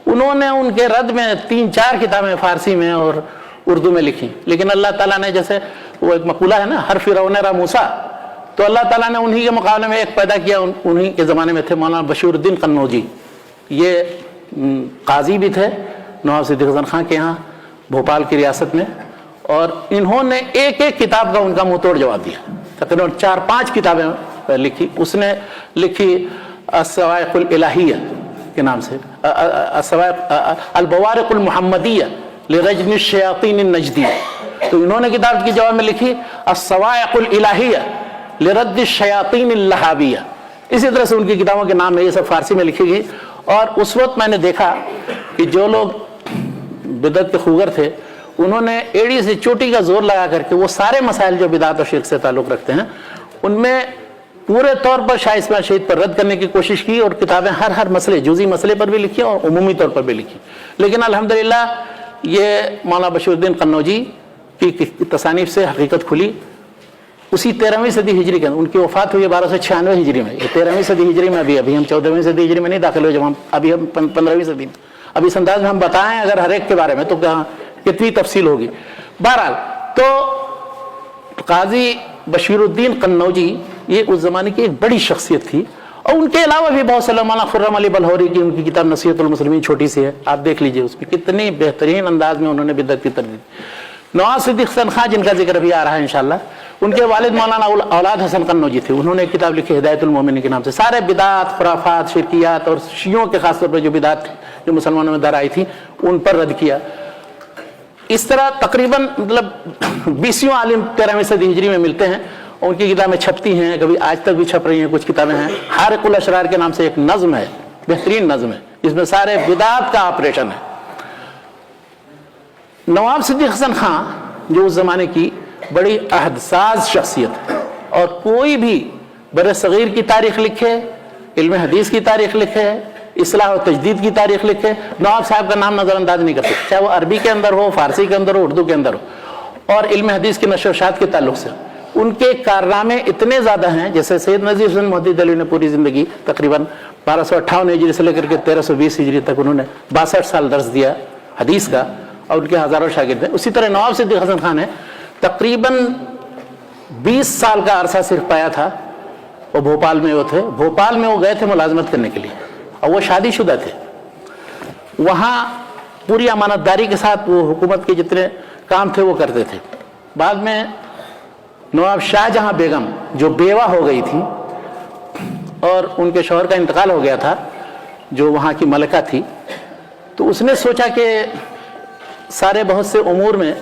उन्होंने उनके रद्द में 3-4 किताबें फारसी में और उर्दू में लिखी, लेकिन अल्लाह ताला ने, जैसे वो एक मकूला है ना, हर फिरौन रा मूसा, तो अल्लाह ताला ने उन्हीं के मुकाबले में एक पैदा किया। उन्हीं के ज़माने में थे मौलाना बशीरुद्दीन कन्नौजी, ये काजी भी थे नवाब सिद्दीक़ हसन खां के यहाँ भोपाल की रियासत में, और इन्होंने एक एक किताब का उनका मुँह तोड़ जवाब दिया। तकरीबन 4-5 किताबें लिखी। उसने लिखी अस्सवाइक़ुल इलाहिया के नाम से, अल-बवारिक़ुल मुहम्मदिया लिरज्म शयातीन नजदी। तो इन्होंने किताब के जवाब में लिखी अस्सवाइक़ुल इलाहिया लिरद्द शयातीन लहाबिया। इसी तरह से उनकी किताबों के नाम है, ये सब फारसी में लिखी गई। और उस वक्त मैंने देखा कि जो लोग बिदअत के खूगर थे, उन्होंने एड़ी से चोटी का जोर लगा करके वो सारे मसाइल जो बिदअत और शिर्क से ताल्लुक़ रखते हैं उनमें पूरे तौर पर शाह इस्माइल शहीद पर रद्द करने की कोशिश की, और किताबें हर मसले, जुज़ी मसले पर भी लिखी और उमूमी तौर पर भी लिखी। लेकिन अल्हम्दुलिल्लाह ये मौलाना बशीरुद्दीन कन्नौजी की तसानीफ से हकीकत खुली। उसी 13वीं सदी हिजरी के अंदर, उनकी वफात हुई है 1296 हिजरी में, ये 13वीं सदी हिजरी में, अभी हम 14वीं सदी हिजरी में नहीं दाखिल हुए, जब हम 15वीं सदी में, अब इस अंदाज में हम बताएं अगर हर एक के बारे में तो कितनी तफसील होगी। बहरहाल तो काजी बशीरुद्दीन कन्नौजी ये उस ज़माने की एक बड़ी शख्सियत थी, और उनके अलावा भी बहुत से मौलाना खुर्रम अली बलहौरी की उनकी किताब नसीहतुल मुस्लिमीन छोटी सी है, आप देख लीजिए, उसमें कितनी बेहतरीन अंदाज में उन्होंने बिदअत की तरदीद। नवाब सिद्दीक हसन खां जिनका जिक्र भी आ रहा है इंशाअल्लाह, उनके वालिद मौलाना औलाद हसन कन्नौजी थे, उन्होंने एक किताब लिखी हिदायतुल मोमिनीन के नाम से, सारे बिदात खुराफात शिरकियात और शियों के खासतौर पर जो बिदात जो मुसलमानों में दर आई थी उन पर रद्द किया। इस तरह तकरीबन मतलब 20 आलिम 13वीं सदी हिजरी में मिलते हैं, उनकी किताबें छपती हैं, कभी आज तक भी छप रही हैं, कुछ किताबें हैं। हारिकुल अशरार के नाम से एक नज़्म है, बेहतरीन नज़्म है, जिसमें सारे बिदात का ऑपरेशन है। नवाब सिद्दीक हसन खां जो उस ज़माने की बड़ी अहदसाज शख्सियत है, और कोई भी बर सगीर की तारीख़ लिखे, इल्म हदीस की तारीख़ लिखे, इस्लाह और तजदीद की तारीख़ लिखे, नवाब साहब का नाम नज़रअंदाज नहीं कर सकते, चाहे वो अरबी के अंदर हो, फारसी के अंदर हो, उर्दू के अंदर हो, और इल्म हदीस की नशर शात के ताल्लुक़ से उनके कारनामे इतने ज़्यादा हैं। जैसे सैयद नज़ीर हुसैन मोहद्दिद अली ने पूरी ज़िंदगी तकरीबन 1258 हिजरी से लेकर के 1320 हिजरी तक उन्होंने 62 साल दर्स दिया हदीस का, और उनके हज़ारों शागिर्द हैं। उसी तरह नवाब सिद्दीक हसन खान ने तकरीबन 20 साल का अरसा सिर्फ पाया था, वो भोपाल में वो थे, भोपाल में वो गए थे मुलाजमत करने के लिए, और वो शादीशुदा थे। वहाँ पूरी अमानतदारी के साथ वो हुकूमत के जितने काम थे वो करते थे। बाद में नवाब शाहजहां बेगम जो बेवा हो गई थी और उनके शौहर का इंतकाल हो गया था, जो वहाँ की मलका थी, तो उसने सोचा कि सारे बहुत से उमूर में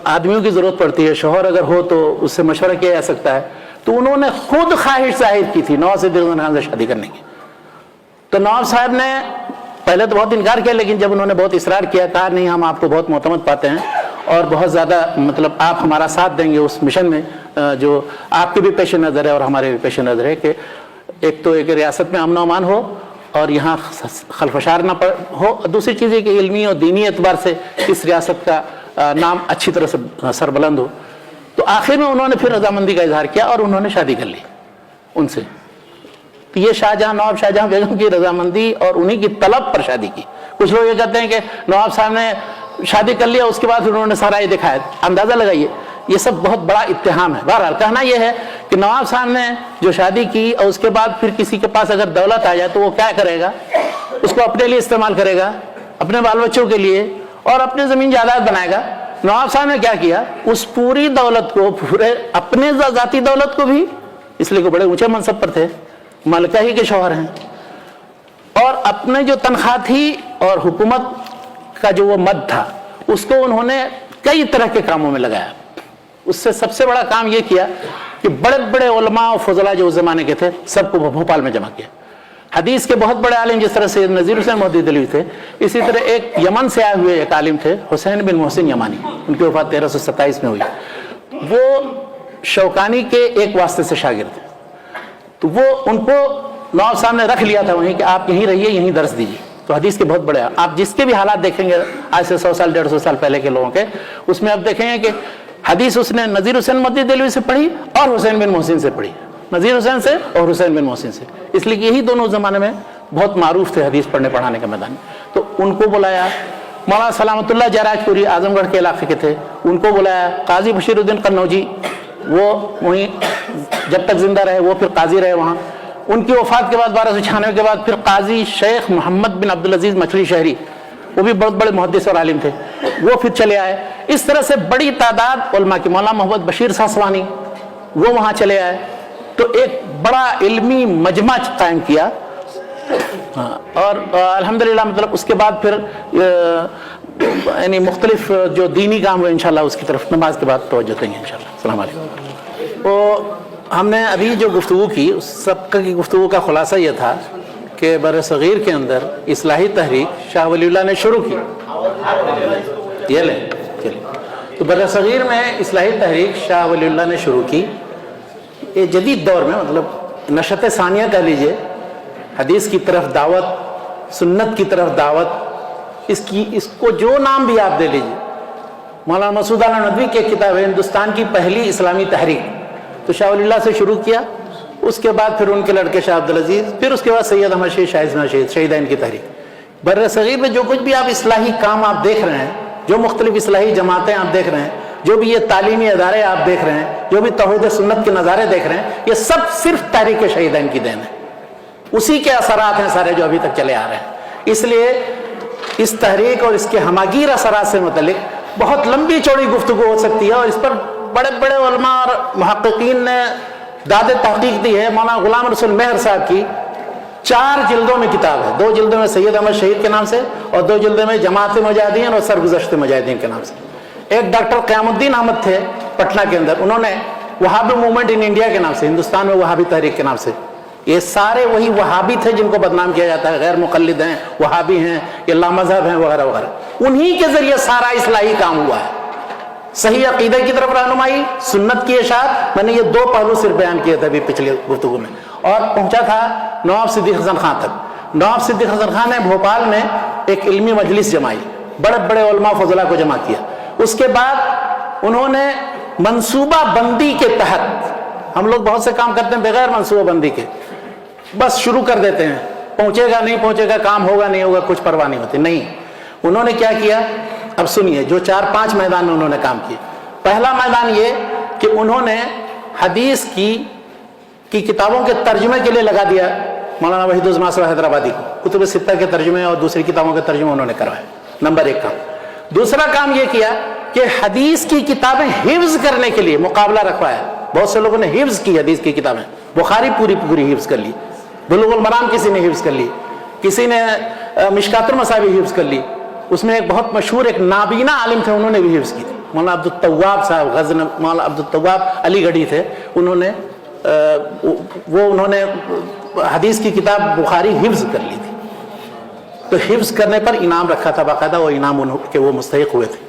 आदमियों की ज़रूरत पड़ती है, शौहर अगर हो तो उससे मशवरा किया जा सकता है, तो उन्होंने खुद ख्वाहिश जाहिर की थी नवाब सिद्दीक हसन खान से शादी करने की। तो नवाब साहब ने पहले तो बहुत इनकार किया, लेकिन जब उन्होंने बहुत इसरार किया, कहा नहीं हम आपको बहुत मोतमद पाते हैं और बहुत ज़्यादा मतलब आप हमारा साथ देंगे उस मिशन में जो आपके भी पेश नज़र है और हमारे भी पेश नज़र है, कि एक तो एक रियासत में अमन अमान हो और यहाँ खलफशार ना हो, दूसरी चीज़ है कि इल्मी और दीनी एतबार से इस रियासत का नाम अच्छी तरह से सरबलंद हो। तो आखिर में उन्होंने फिर रजामंदी का इजहार किया और उन्होंने शादी कर ली उनसे। तो ये नवाब शाहजहां बेगम की रजामंदी और उन्हीं की तलब पर शादी की। कुछ लोग ये कहते हैं कि नवाब साहब ने शादी कर लिया, उसके बाद उन्होंने सराय दिखाया, अंदाज़ा लगाइए, ये सब बहुत बड़ा इत्तेहाम है। बहरहाल कहना यह है कि नवाब साहब ने जो शादी की और उसके बाद फिर किसी के पास अगर दौलत आ जाए तो वो क्या करेगा, उसको अपने लिए इस्तेमाल करेगा, अपने बाल बच्चों के लिए, और अपने ज़मीन जायदाद बनाएगा। नवाब साहब ने क्या किया, उस पूरी दौलत को, पूरे अपने ज़ाती दौलत को भी, इसलिए को बड़े ऊंचे मनसब पर थे, मलका ही के शौहर हैं, और अपने जो तनख्वाह थी और हुकूमत का जो वो मद था उसको उन्होंने कई तरह के कामों में लगाया। उससे सबसे बड़ा काम ये किया कि बड़े बड़े उलमा और फजला जो उस ज़माने के थे सबको भोपाल में जमा किया। हदीस के बहुत बड़े आलिम जिस तरह से नज़ीर हुसैन मोहद्दिद अली थे, इसी तरह एक यमन से आए हुए एक आलिम थे हुसैन बिन मोहसिन यमानी, उनकी वफ़ात 1327 में हुई। वो शौकानी के एक वास्ते से शागिर्द थे, तो वो उनको नवाब साहब ने रख लिया था वहीं कि आप यहीं रहिए, यहीं दर्स दीजिए। तो हदीस के बहुत बड़े, आप जिसके भी हालात देखेंगे आज से 100 साल 150 साल पहले के लोगों के, उसमें आप देखेंगे कि हदीस उसने नज़ीर हुसैन मोहद्दिद अली से पढ़ी और हुसैन बिन मोहसिन से पढ़ी, नज़ीर हुसैन से और हुसैन बिन मोहसिन से, इसलिए कि यही दोनों ज़माने में बहुत मारूफ थे हदीस पढ़ने पढ़ाने के मैदान में। तो उनको बुलाया, मौलाना सलामतुल्लाह जराजपुरी आजमगढ़ के इलाके के थे, उनको बुलाया। काजी बशीरुद्दीन कन्नौजी वो वहीं जब तक जिंदा रहे, वो फिर काजी रहे वहाँ। उनकी वफ़ात के बाद 1296 के बाद फिर काजी शेख मोहम्मद बिन अब्दुल अजीज़ मछली शहरी, वो भी बहुत बड़े मुहद्दिस और आलिम थे, वो फिर चले आए। इस तरह से बड़ी तादाद उलमा की, मौलाना मोहम्मद बशीर सासवानी वो वहाँ चले आए। तो एक बड़ा इल्मी मजमा कायम किया। और अल्हम्दुलिल्लाह मतलब उसके बाद फिर यानी मुख्तलिफ जो दीनी काम हुए इंशाल्लाह उसकी तरफ नमाज के बाद तवज्जो देंगे इंशाल्लाह। अस्सलाम वालेकुम। तो हमने अभी जो गुफ्तगू की उस सब की गुफ्तगू का खुलासा ये था कि बर सगीर के अंदर इस्लाही तहरीक शाह वलीउल्लाह ने शुरू की। ये ले चलिए, तो बर सगीर में इस्लाही तहरीक शाह वलीउल्लाह ने शुरू की। ये जदीद दौर में मतलब नशत सानिया कह लीजिए, हदीस की तरफ दावत, सुन्नत की तरफ दावत, इसको जो नाम भी आप दे लीजिए, मौलाना मसूद अला नदवी की एक किताब है हिंदुस्तान की पहली इस्लामी तहरीक, तो शाह वली अल्लाह से शुरू किया, उसके बाद फिर उनके लड़के शाह अब्दुल अजीज, फिर उसके बाद सैयद अहमद शेख शाहिद शहीदैन की तहरीक। बर्र सगीर में जो कुछ भी आप इस्लाही काम आप देख रहे हैं, जो मुख्तलिफ इस्लाही जमातें आप देख रहे हैं, जो भी ये तालीमी अदारे आप देख रहे हैं, जो भी तौहीद सुन्नत के नज़ारे देख रहे हैं, ये सब सिर्फ तहरीक शहीदैन की देन है। उसी के असरात हैं सारे जो अभी तक चले आ रहे हैं। इसलिए इस तहरीक और इसके हमागीर असरात से मुतल्लिक बहुत लंबी चौड़ी गुफ्तगू हो सकती है, और इस पर बड़े बड़े उलमा और मुहक्किकीन ने दाद तहकीक दी है। मौलाना गुलाम रसूल मेहर साहब की 4 जिल्दों में किताब है, 2 जिल्दों में सैयद अहमद शहीद के नाम से और 2 जिल्दों में जमात मुजाहिदीन और सरगुज़श्त मुजाहिदीन के नाम से। एक डॉक्टर क़यामुद्दीन अहमद थे पटना के अंदर, उन्होंने वहाबी मूवमेंट इन इंडिया के नाम से, हिंदुस्तान में वहाबी तहरीक के नाम से, ये सारे वही वहाबी थे जिनको बदनाम किया जाता है, गैर मुक़ल्लिद हैं, वहाबी हैं, ये लामज़हब हैं वगैरह वगैरह। उन्हीं के ज़रिए सारा इस्लाही काम हुआ है। सही अक़ीदे की तरफ रहनुमाई, सुन्नत की इशाअत। मैंने ये 2 पहलू सिर्फ बयान किए थे अभी पिछले गुफ्तगू में, और पहुंचा था नवाब सिद्दीक़ हसन खान तक। नवाब सिद्दीक़ हसन खान ने भोपाल में एक इल्मी मजलिस जमाई, बड़े बड़े उलमा फजला को जमा किया। उसके बाद उन्होंने मंसूबा बंदी के तहत, हम लोग बहुत से काम करते हैं बगैर मंसूबा बंदी के, बस शुरू कर देते हैं, पहुंचेगा नहीं पहुंचेगा, काम होगा नहीं होगा, कुछ परवाह नहीं होती। नहीं, उन्होंने क्या किया, अब सुनिए, जो 4-5 मैदान में उन्होंने काम किए। पहला मैदान ये कि उन्होंने हदीस की किताबों के तर्जुमे के लिए लगा दिया मौलाना वहीदुज़्ज़मान साहब हैदराबादी को, कुतुब सित्ता के तर्जुमे और दूसरी किताबों के तर्जुमे उन्होंने करवाए। नंबर 1 काम। दूसरा काम ये किया कि हदीस की किताबें हिफ्ज करने के लिए मुकाबला रखवाया। बहुत से लोगों ने हिफ्ज की हदीस की किताबें, बुखारी पूरी पूरी हिफ्ज कर ली, बुलुगुल मराम किसी ने हिफ्ज कर ली, किसी ने मिशकातुल मसाबी हिफ्ज कर ली। उसमें एक बहुत मशहूर एक नाबीना आलिम थे, उन्होंने भी हिफ्ज की थी, मौलाना अब्दुल तव्वाब साहब गज़नवी, मौलाना अब्दुल तव्वाब अलीगढ़ी थे, उन्होंने हदीस की किताब बुखारी हिफ्ज कर ली थी। तो हिफ्ज करने पर इनाम रखा था बाकायदा, वो इनाम के वो मुस्तहिक हुए थे।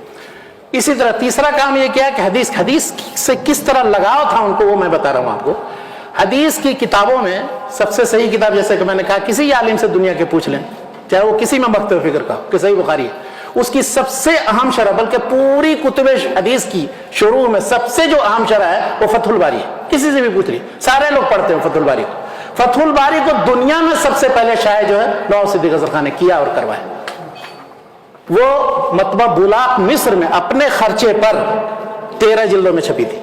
इसी तरह तीसरा काम ये किया कि हदीस से किस तरह लगाव था उनको, वो मैं बता रहा हूँ आपको। हदीस की किताबों में सबसे सही किताब, जैसे कि मैंने कहा, किसी आलिम से दुनिया के पूछ लें, चाहे वो किसी में मकतब फिक्र का कि सही बुखारी है, उसकी सबसे अहम शरह, बल्कि पूरी कुतुब हदीस की शुरू में सबसे जो अहम शरह है वो फतहुल बारी है। किसी से भी पूछ ली, सारे लोग पढ़ते हैं फतहुल बारी को। फतहुल बारी को दुनिया में सबसे पहले शाये जो है नवाब सिद्दीक़ हसन खान ने किया और करवाया। वो मतबा बुलाक मिस्र में अपने खर्चे पर 13 जिल्दों में छपी थी,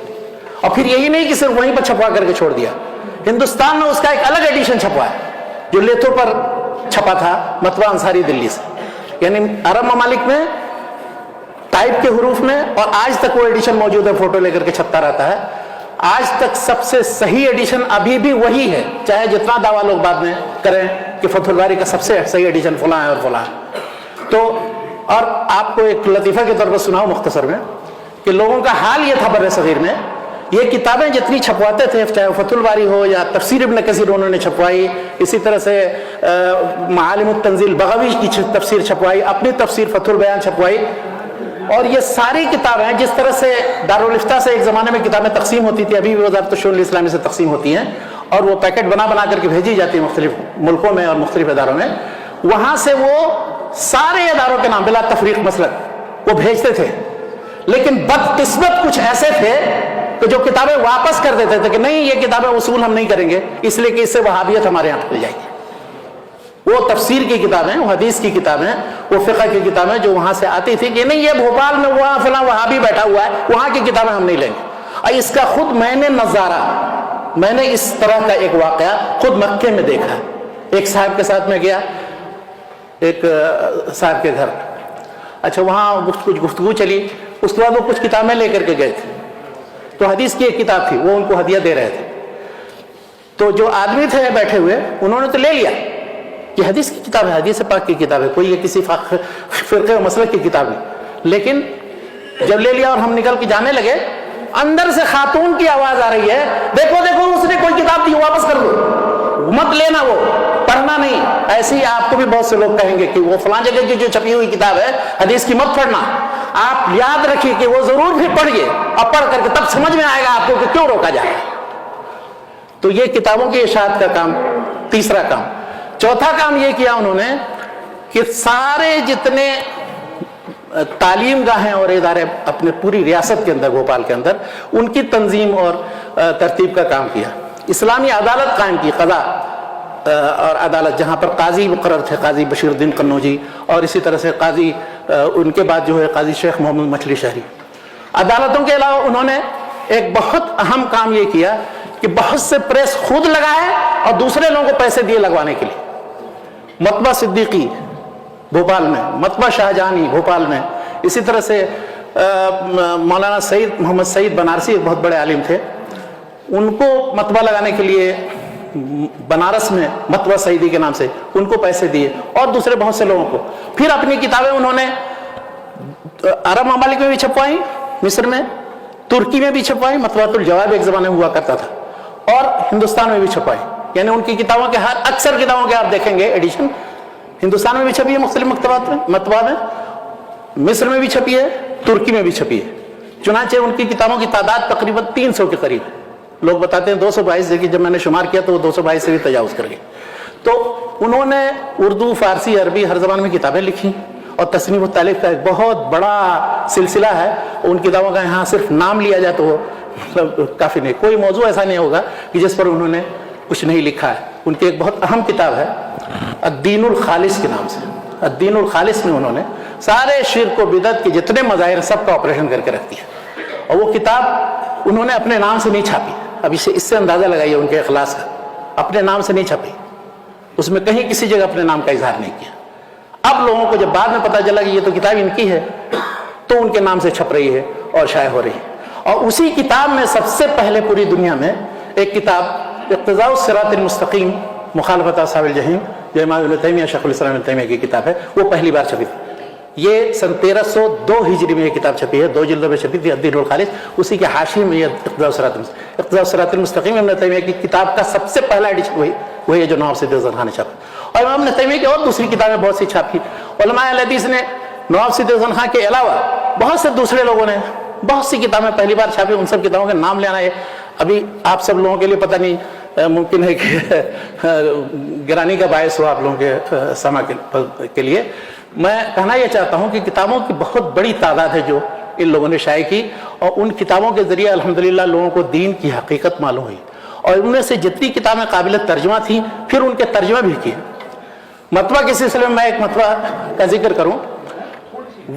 और फिर यही नहीं कि सिर्फ वहीं पर छपवा करके छोड़ दिया, हिंदुस्तान में उसका एक अलग एडिशन छपवा है जो लेथो पर छपा था, मतबा अंसारी दिल्ली से, यानी अरब ममालिक में टाइप के हुरूफ में, और आज तक वो एडिशन मौजूद है, फोटो लेकर के छपता रहता है। आज तक सबसे सही एडिशन अभी भी वही है, चाहे जितना दावा लोग बाद में करें कि फतहुल बारी का सबसे सही एडिशन फलां है और फलां है। तो और आपको एक लतीफ़ा के तौर पर सुनाऊं मुख्तसर में कि लोगों का हाल ये था बर्रे सगीर में, ये किताबें जितनी छपवाते थे, चाहे फतहुल बारी हो या तफसीर इब्न कसीर उन्होंने छपवाई, इसी तरह से मालिमुत तंजील बग़वी की तफसीर छपवाई, अपनी तफसीर फतहुल बयान छपवाई, और ये सारी किताबें जिस तरह से दारुल इफ्ता से एक ज़माने में किताबें तकसीम होती थी, अभी भी वज़ारत शुऊन इस्लामी से तकसीम होती हैं, और वो पैकेट बना बना करके भेजी जाती है मुख्तलिफ मुल्कों में और मुख्तलिफ इदारों में। वहाँ से वो सारे इदारों के नाम बिला तफरीक मसलक वो भेजते थे, लेकिन बदकिस्मत कुछ ऐसे थे कि जो किताबें वापस कर देते थे कि नहीं, ये किताबें वसूल हम नहीं करेंगे, इसलिए कि इससे वहाबियत हमारे यहाँ खुल जाएगी। वो तफसीर की किताबें, वो हदीस की किताबें, वो फ़िक़्ह की किताबें जो वहाँ से आती थी कि नहीं, ये भोपाल में वहाँ फलां वहाबी बैठा हुआ है, वहाँ की किताबें हम नहीं लेंगे। और इसका खुद मैंने नज़ारा, मैंने इस तरह का एक वाक़या खुद मक्के में देखा। एक साहब के साथ में गया, एक साहब के घर, अच्छा वहाँ कुछ गुफ्तगू चली, उसके बाद वो कुछ किताबें लेकर के गए थे, तो हदीस की एक किताब थी, वो उनको हदिया दे रहे थे। तो जो आदमी थे बैठे हुए, उन्होंने तो ले लिया कि हदीस की किताब है, हदीस पाक की किताब है, कोई ये किसी फ़िरक़े मसलक की किताब नहीं। लेकिन जब ले लिया और हम निकल के जाने लगे, अंदर से खातून की आवाज़ आ रही है, देखो देखो उसने कोई किताब दी, वापस कर दो, मत लेना, वो पढ़ना नहीं। ऐसे ही आपको भी बहुत से लोग कहेंगे कि वो फलां जगह की जो छपी हुई किताब है हदीस की मत पढ़ना। आप याद रखिए कि वो जरूर भी पढ़िए, और पढ़ करके तब समझ में आएगा आपको कि क्यों रोका जाए। तो ये किताबों की इशाअत का काम तीसरा काम। चौथा काम ये किया उन्होंने कि सारे जितने تعلیم گاہیں اور ادارے اپنے پوری ریاست کے اندر، بھوپال کے اندر ان کی تنظیم اور ترتیب کا کام کیا. اسلامی عدالت قائم کی، قضا اور عدالت، جہاں پر قاضی مقرر تھے قاضی بشیر الدین قنوجی، اور اسی طرح سے قاضی ان کے بعد جو ہے قاضی شیخ محمد مچھلی شہری. عدالتوں کے علاوہ انہوں نے ایک بہت اہم کام یہ کیا کہ بہت سے پریس خود لگائے اور دوسرے لوگوں کو پیسے دیے لگوانے کے لیے. مطبع صدیقی بھوپال میں، مطبع شاہجہانی بھوپال میں، اسی طرح سے مولانا سعید محمد سعید بنارسی ایک بہت بڑے عالم تھے، ان کو مطبع لگانے کے لیے بنارس میں مطبع سعیدی کے نام سے ان کو پیسے دیے، اور دوسرے بہت سے لوگوں کو. پھر اپنی کتابیں انہوں نے عرب ممالک میں بھی چھپوائی، مصر میں، ترکی میں بھی چھپوائی، مطبوعات الجواب ایک زمانے میں ہوا کرتا تھا، اور ہندوستان میں بھی چھپوائی. یعنی ان کی کتابوں کے اکثر کتابوں کے آپ دیکھیں گے ایڈیشن ہندوستان میں بھی چھپی ہے، مختلف مکتبات میں، مطبوعات میں، مصر میں بھی چھپی ہے، ترکی میں بھی چھپی ہے. چنانچہ ان کی کتابوں کی تعداد تقریباً 300 کے قریب ہے. لوگ بتاتے ہیں 222، لیکن جب میں نے شمار کیا تو وہ 222 سے بھی تجاوز کر گئے. تو انہوں نے اردو، فارسی، عربی ہر زبان میں کتابیں لکھی، اور تصنیف و تالیف کا ایک بہت بڑا سلسلہ ہے. ان کتابوں کا یہاں صرف نام لیا جائے تو وہ مطلب کافی نہیں، کوئی موضوع ایسا نہیں ہوگا کہ جس پر انہوں نے کچھ نہیں لکھا ہے. ان کی ایک بہت اہم کتاب ہے الدین الخالص کے نام سے. الدین الخالص میں انہوں نے سارے شرک و بدعت کے جتنے مظاہر سب کا آپریشن کر کے رکھ دیا، اور وہ کتاب انہوں نے اپنے نام سے نہیں چھاپی. اب اس سے اندازہ لگائیے ان کے اخلاص کا. اپنے نام سے نہیں چھپی، اس میں کہیں کسی جگہ اپنے نام کا اظہار نہیں کیا. اب لوگوں کو جب بعد میں پتہ چلا کہ یہ تو کتاب ان کی ہے، تو ان کے نام سے چھپ رہی ہے اور شائع ہو رہی ہے. اور اسی کتاب میں سب سے پہلے پوری دنیا میں ایک کتاب اقتضاء الصراط المستقیم مخالفت اصحاب الجحیم، جو امام ابن تیمیہ شیخ الاسلام ابن تیمیہ کی کتاب ہے، وہ پہلی بار چھپی تھی. یہ سن 1302 ہجری میں یہ کتاب چھپی ہے، 2 جلدوں میں چھپی تھی، الدین الخالص. اسی کے حاشیے میں یہ اقتضاء الصراط المستقیم ابن تیمیہ کی کتاب کا سب سے پہلا ایڈیشن وہی ہے جو نواب سید حسن خان نے چھاپا. اور امام ابن تیمیہ کی اور دوسری کتابیں بہت سی چھاپی. علماء اہل حدیث نے نواب سید حسن خان کے علاوہ بہت سے دوسرے لوگوں نے بہت سی کتابیں پہلی بار چھاپی. ان سب کتابوں کے نام لینا ہے ابھی آپ سب لوگوں کے لیے پتہ نہیں، ممکن ہے کہ گرانی کا باعث ہو آپ لوگوں کے سماع کے لیے. میں کہنا یہ چاہتا ہوں کہ کتابوں کی بہت بڑی تعداد ہے جو ان لوگوں نے شائع کی، اور ان کتابوں کے ذریعے الحمدللہ لوگوں کو دین کی حقیقت معلوم ہوئی. اور ان میں سے جتنی کتابیں قابل ترجمہ تھیں پھر ان کے ترجمہ بھی کیے. مطبع کے سلسلے میں ایک مطبع کا ذکر کروں،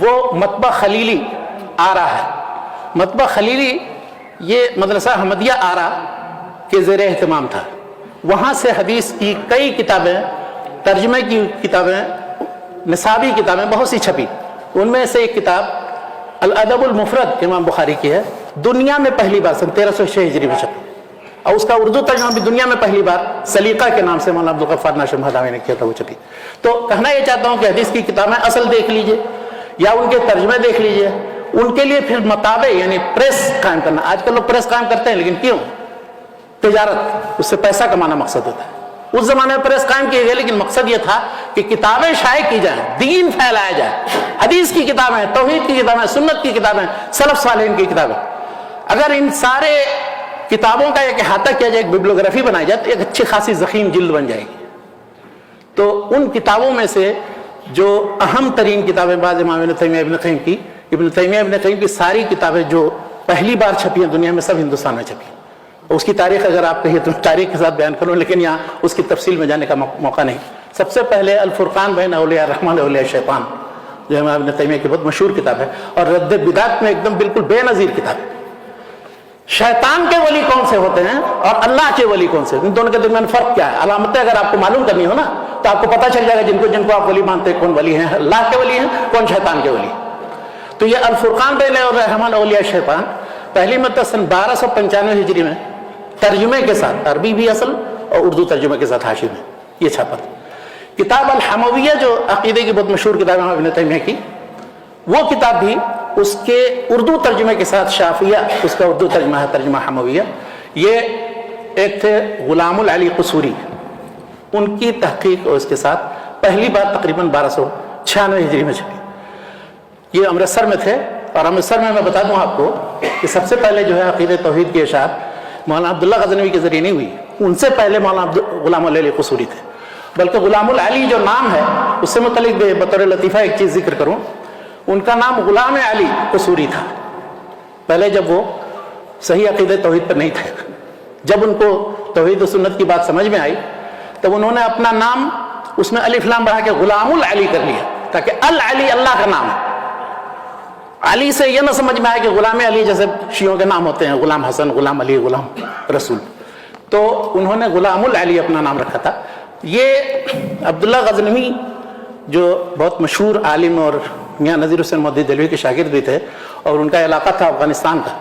وہ مطبع خلیلی آرا ہے. مطبع خلیلی یہ مدرسہ احمدیہ آرا کے زیر اہتمام تھا. وہاں سے حدیث کی کئی کتابیں، ترجمے کی کتابیں، نصابی کتابیں بہت سی چھپی. ان میں سے ایک کتاب الادب المفرد امام بخاری کی ہے، دنیا میں پہلی بار سن 1306 ہجری میں چھپی، اور اس کا اردو ترجمہ بھی دنیا میں پہلی بار سلیقہ کے نام سے مولانا عبدالغفار ناشر مہداوی نے کیا تھا، وہ چھپی. تو کہنا یہ چاہتا ہوں کہ حدیث کی کتابیں اصل دیکھ لیجئے یا ان کے ترجمے دیکھ لیجئے. ان کے لیے پھر مطابع یعنی پریس قائم کرنا. آج کل لوگ پریس قائم کرتے ہیں، لیکن کیوں؟ تجارت، اس سے پیسہ کمانا مقصد ہوتا ہے. اس زمانے میں پریس قائم کیے گئے، لیکن مقصد یہ تھا کہ کتابیں شائع کی جائیں، دین پھیلایا جائے. حدیث کی کتابیں، توحید کی کتابیں، سنت کی کتابیں، سلف صالحین کی کتابیں. اگر ان سارے کتابوں کا ایک احاطہ کیا جائے، ایک ببلیوگرافی بنائی جائے، تو ایک اچھی خاصی ضخیم جلد بن جائے گی. تو ان کتابوں میں سے جو اہم ترین کتابیں بعض امام ابن تیمیہ ابن قیم کی، ابن تیمیہ ابن قیم کی ساری کتابیں جو پہلی بار چھپی ہیں دنیا میں، سب ہندوستان میں چھپی. اس کی تاریخ اگر آپ کہیے تو تاریخ کے ساتھ بیان کروں، لیکن یہاں اس کی تفصیل میں جانے کا موقع نہیں. سب سے پہلے الفرقان بین اولیاء الرحمن اولیاء الشیطان، جو امام ابن تیمیہ کی بہت مشہور کتاب ہے، اور رد بدعت میں ایک دم بالکل بے نظیر کتاب ہے. شیطان کے ولی کون سے ہوتے ہیں اور اللہ کے ولی کون سے، ان دونوں کے درمیان فرق کیا ہے؟ علامتیں اگر آپ کو معلوم کرنی ہو نا تو آپ کو پتہ چل جائے گا جن کو آپ ولی مانتے ہیں کون ولی ہیں، اللہ کے ولی ہیں، کون شیطان کے ولی. تو یہ الفرقان بین الرحمن اولیاء الشیطان پہلی مرتبہ سن 1295 ہجری میں ترجمے کے ساتھ، عربی بھی اصل اور اردو ترجمے کے ساتھ حاشیے میں یہ چھاپا تھا. کتاب الحمویہ جو عقیدے کی بہت مشہور کتاب ہے ابن تیمیہ کی، وہ کتاب بھی اس کے اردو ترجمے کے ساتھ، شافیہ اس کا اردو ترجمہ ہے، ترجمہ حمویہ. یہ ایک تھے غلام العلی قصوری، ان کی تحقیق اور اس کے ساتھ پہلی بار تقریباً 1296 ہجری میں چھپی. یہ امرتسر میں تھے، اور امرتسر میں بتا دوں آپ کو کہ سب سے پہلے جو ہے عقیدہ توحید کی اشاعت مولانا عبداللہ غزنوی کے ذریعے نہیں ہوئی، ان سے پہلے مولانا غلام العلی قصوری تھے. بلکہ غلام العلی جو نام ہے اس سے متعلق بطور لطیفہ ایک چیز ذکر کروں. ان کا نام غلام علی قصوری تھا. پہلے جب وہ صحیح عقیدہ توحید پر نہیں تھے, جب ان کو توحید و سنت کی بات سمجھ میں آئی تب انہوں نے اپنا نام اس میں الف لام بڑھا کے غلام العلی کر لیا, تاکہ العلی اللہ کا نام ہے. علی سے یہ نہ سمجھ میں آئے کہ غلام علی جیسے شیعوں کے نام ہوتے ہیں, غلام حسن, غلام علی, غلام رسول. تو انہوں نے غلام العلی اپنا نام رکھا تھا. یہ عبداللہ غزنوی جو بہت مشہور عالم اور میاں نذیر حسین مودودی دہلوی کے شاگرد بھی تھے, اور ان کا علاقہ تھا افغانستان کا.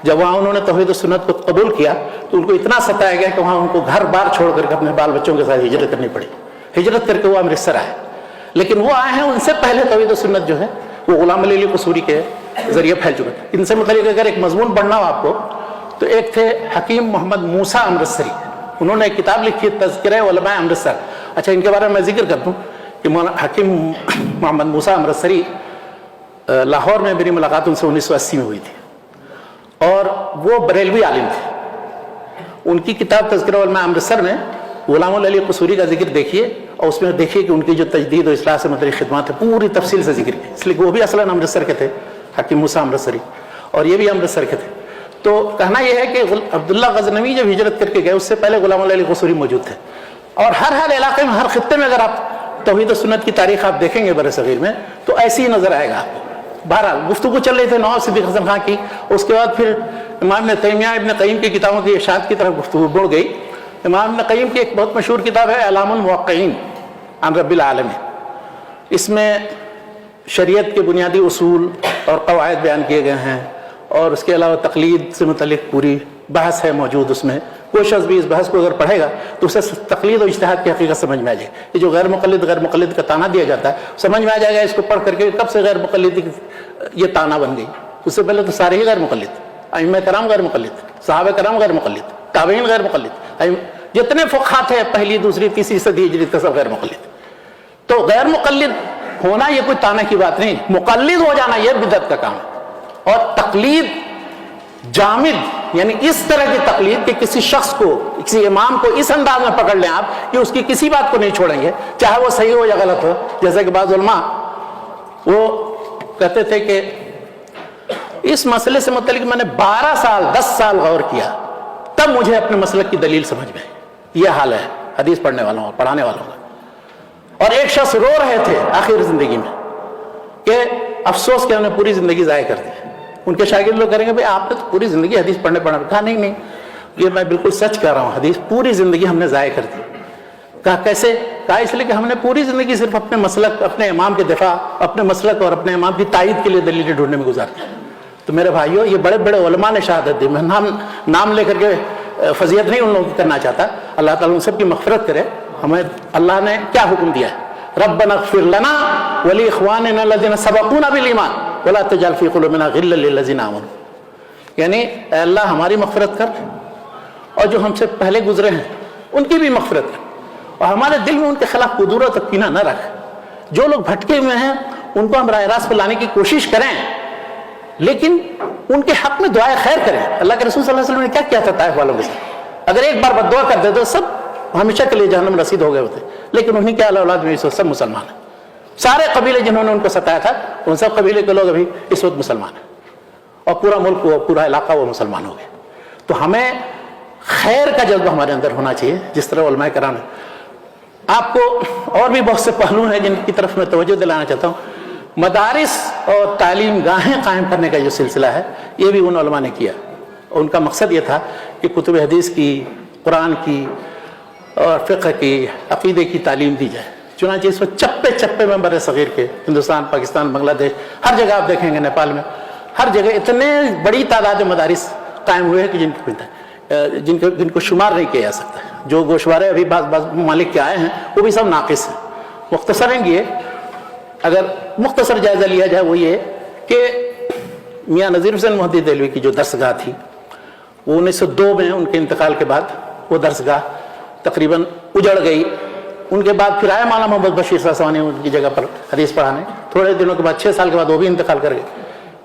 جب وہاں انہوں نے توحید و سنت کو قبول کیا تو ان کو اتنا ستایا گیا کہ وہاں ان کو گھر بار چھوڑ کر کے اپنے بال بچوں کے ساتھ ہجرت کرنی پڑی. ہجرت کر کے وہ امرتسر آئے, لیکن وہ آئے ہیں ان سے پہلے توحید و سنت جو ہے وہ غلام علی قصوری کے ذریعے پھیل چکا. ان سے متعلق اگر ایک مضمون پڑھنا ہو آپ کو تو ایک تھے حکیم محمد موسیٰ امرتسری, انہوں نے ایک کتاب لکھی ہے تذکرہ علماء امرتسر. اچھا, ان کے بارے میں میں ذکر کر دوں کہ حکیم محمد موسیٰ امرتسری لاہور میں میری ملاقات ان سے 1980 میں ہوئی تھی, اور وہ بریلوی عالم تھے. ان کی کتاب تذکرہ علماء امرتسر میں غلام علی قصوری کا ذکر دیکھیے, اور اس میں دیکھیے کہ ان کی جو تجدید و اصلاح سے متعلق خدمات ہے پوری تفصیل سے ذکر کی, اس لیے کہ وہ بھی اصلاً امرتسر کے تھے, حکیم موسیٰ امرتسری, اور یہ بھی امرتسر کے تھے. تو کہنا یہ ہے کہ عبداللہ غزنوی جب ہجرت کر کے گئے اس سے پہلے غلام علی قصوری موجود تھے. اور ہر علاقے میں, ہر خطے میں اگر آپ توحید و سنت کی تاریخ آپ دیکھیں گے بر صغیر میں تو ایسی ہی نظر آئے گا آپ کو. بہرحال گفتگو چل رہی تھی نواب صدیق حسن خان کی, اس کے بعد پھر امام ابن تیمیہ ابن قیم کی کتابوں کی اشاعت کی طرف گفتگو بڑھ گئی. امام ابن قیم کی ایک بہت مشہور کتاب ہے اعلام الموقعین عن رب العالمین. اس میں شریعت کے بنیادی اصول اور قواعد بیان کیے گئے ہیں, اور اس کے علاوہ تقلید سے متعلق پوری بحث ہے موجود اس میں. کوئی شخص بھی اس بحث کو اگر پڑھے گا تو اسے تقلید و اجتہاد کی حقیقت سمجھ میں آ جائے. یہ جو غیر مقلد کا تانا دیا جاتا ہے سمجھ میں آ جائے گا اس کو پڑھ کر کے کب سے غیر مقلد یہ تانا بن گئی. اس سے پہلے تو سارے ہی غیر مقلد, ائمہ کرام غیر مقلد, صحابہ کرام غیر مقلد, تابعین غیر مقلد, جتنے فقہا تھے پہلی دوسری تیسری صدی ہجری تک سب غیر مقلد. تو غیر مقلد ہونا یہ کوئی تانے کی بات نہیں, مقلد ہو جانا یہ بدعت کا کام ہے. اور تقلید جامد یعنی اس طرح کی تقلید کہ کسی شخص کو, کسی امام کو اس انداز میں پکڑ لیں آپ کہ اس کی کسی بات کو نہیں چھوڑیں گے چاہے وہ صحیح ہو یا غلط ہو. جیسے کہ بعض علماء وہ کہتے تھے کہ اس مسئلے سے متعلق میں نے 12 سال 10 سال غور کیا تب مجھے اپنے مسلک کی دلیل سمجھ میں آئی. یہ حال ہے حدیث پڑھنے والوں اور پڑھانے والوں کا. اور ایک شخص رو رہے تھے آخر زندگی میں کہ افسوس کہ ہم نے پوری زندگی ضائع کر دی. ان کے شاگرد لوگ کریں گے بھائی آپ نے تو پوری زندگی حدیث پڑھنے پڑھا. کہا نہیں, یہ میں بالکل سچ کہہ رہا ہوں, حدیث پوری زندگی ہم نے ضائع کر دی. کہا کیسے؟ کہا اس لیے کہ ہم نے پوری زندگی صرف اپنے مسلک, اپنے امام کے دفاع, اپنے مسلک اور اپنے امام کی تائید کے لیے دلیلیں ڈھونڈنے میں گزار دی. تو میرے بھائیوں یہ بڑے بڑے علماء نے شہادت دی. میں نام لے کر کے فضیلت نہیں ان لوگوں کی کرنا چاہتا, اللہ تعالیٰ ان سب کی مغفرت کرے. ہمیں اللہ نے کیا حکم دیا ہے, ربنا اغفر لنا ولاخواننا الذين سبقونا بالایمان ولا تجعل في قلوبنا غلا للذين آمنوا. یعنی اے اللہ ہماری مغفرت کر, اور جو ہم سے پہلے گزرے ہیں ان کی بھی مغفرت کر, اور ہمارے دل میں ان کے خلاف قدورت اور کینہ نہ رکھ. جو لوگ بھٹکے ہوئے ہیں ان کو ہم راہ راست پر لانے کی کوشش کریں, لیکن ان کے حق میں دعائے خیر کریں. اللہ کے رسول صلی اللہ علیہ وسلم نے کیا کیا تھا طائف والوں کے ساتھ؟ اگر ایک بار بد دعا کر دے تو سب ہمیشہ کے لیے جہنم رسید ہو گئے ہوتے, لیکن انہیں کے اولاد میں اس وقت سب مسلمان ہیں. سارے قبیلے جنہوں نے ان کو ستایا تھا ان سب قبیلے کے لوگ ابھی اس وقت مسلمان ہیں, اور پورا ملک وہ پورا علاقہ وہ مسلمان ہو گئے. تو ہمیں خیر کا جذبہ ہمارے اندر ہونا چاہیے جس طرح علماء کرام نے. آپ کو اور بھی بہت سے پہلو ہیں جن کی طرف میں توجہ دلانا چاہتا ہوں. مدارس اور تعلیم گاہیں قائم کرنے کا جو سلسلہ ہے یہ بھی ان علماء نے کیا, اور ان کا مقصد یہ تھا کہ کتب حدیث کی, قرآن کی اور فقہ کی, عقیدے کی تعلیم دی جائے. چنانچہ اس وقت چپے چپے میں بر صغیر کے ہندوستان, پاکستان, بنگلہ دیش, ہر جگہ آپ دیکھیں گے, نیپال میں, ہر جگہ اتنے بڑی تعداد مدارس قائم ہوئے ہیں کہ جن کو شمار نہیں کیا جا سکتا. جو گوشوارے ابھی بعض ممالک کے آئے ہیں وہ بھی سب ناقص ہیں. مختصراً یہ اگر مختصر جائزہ لیا جائے وہ یہ کہ میاں نذیر حسین مودودی دہلوی کی جو درسگاہ تھی وہ 1902 میں ان کے انتقال کے بعد وہ درسگاہ تقریباً اجڑ گئی. ان کے بعد پھر آیا مولانا محمد بشیر ساسوانی ان کی جگہ پر حدیث پڑھانے. تھوڑے دنوں کے بعد 6 سال کے بعد وہ بھی انتقال کر گئے.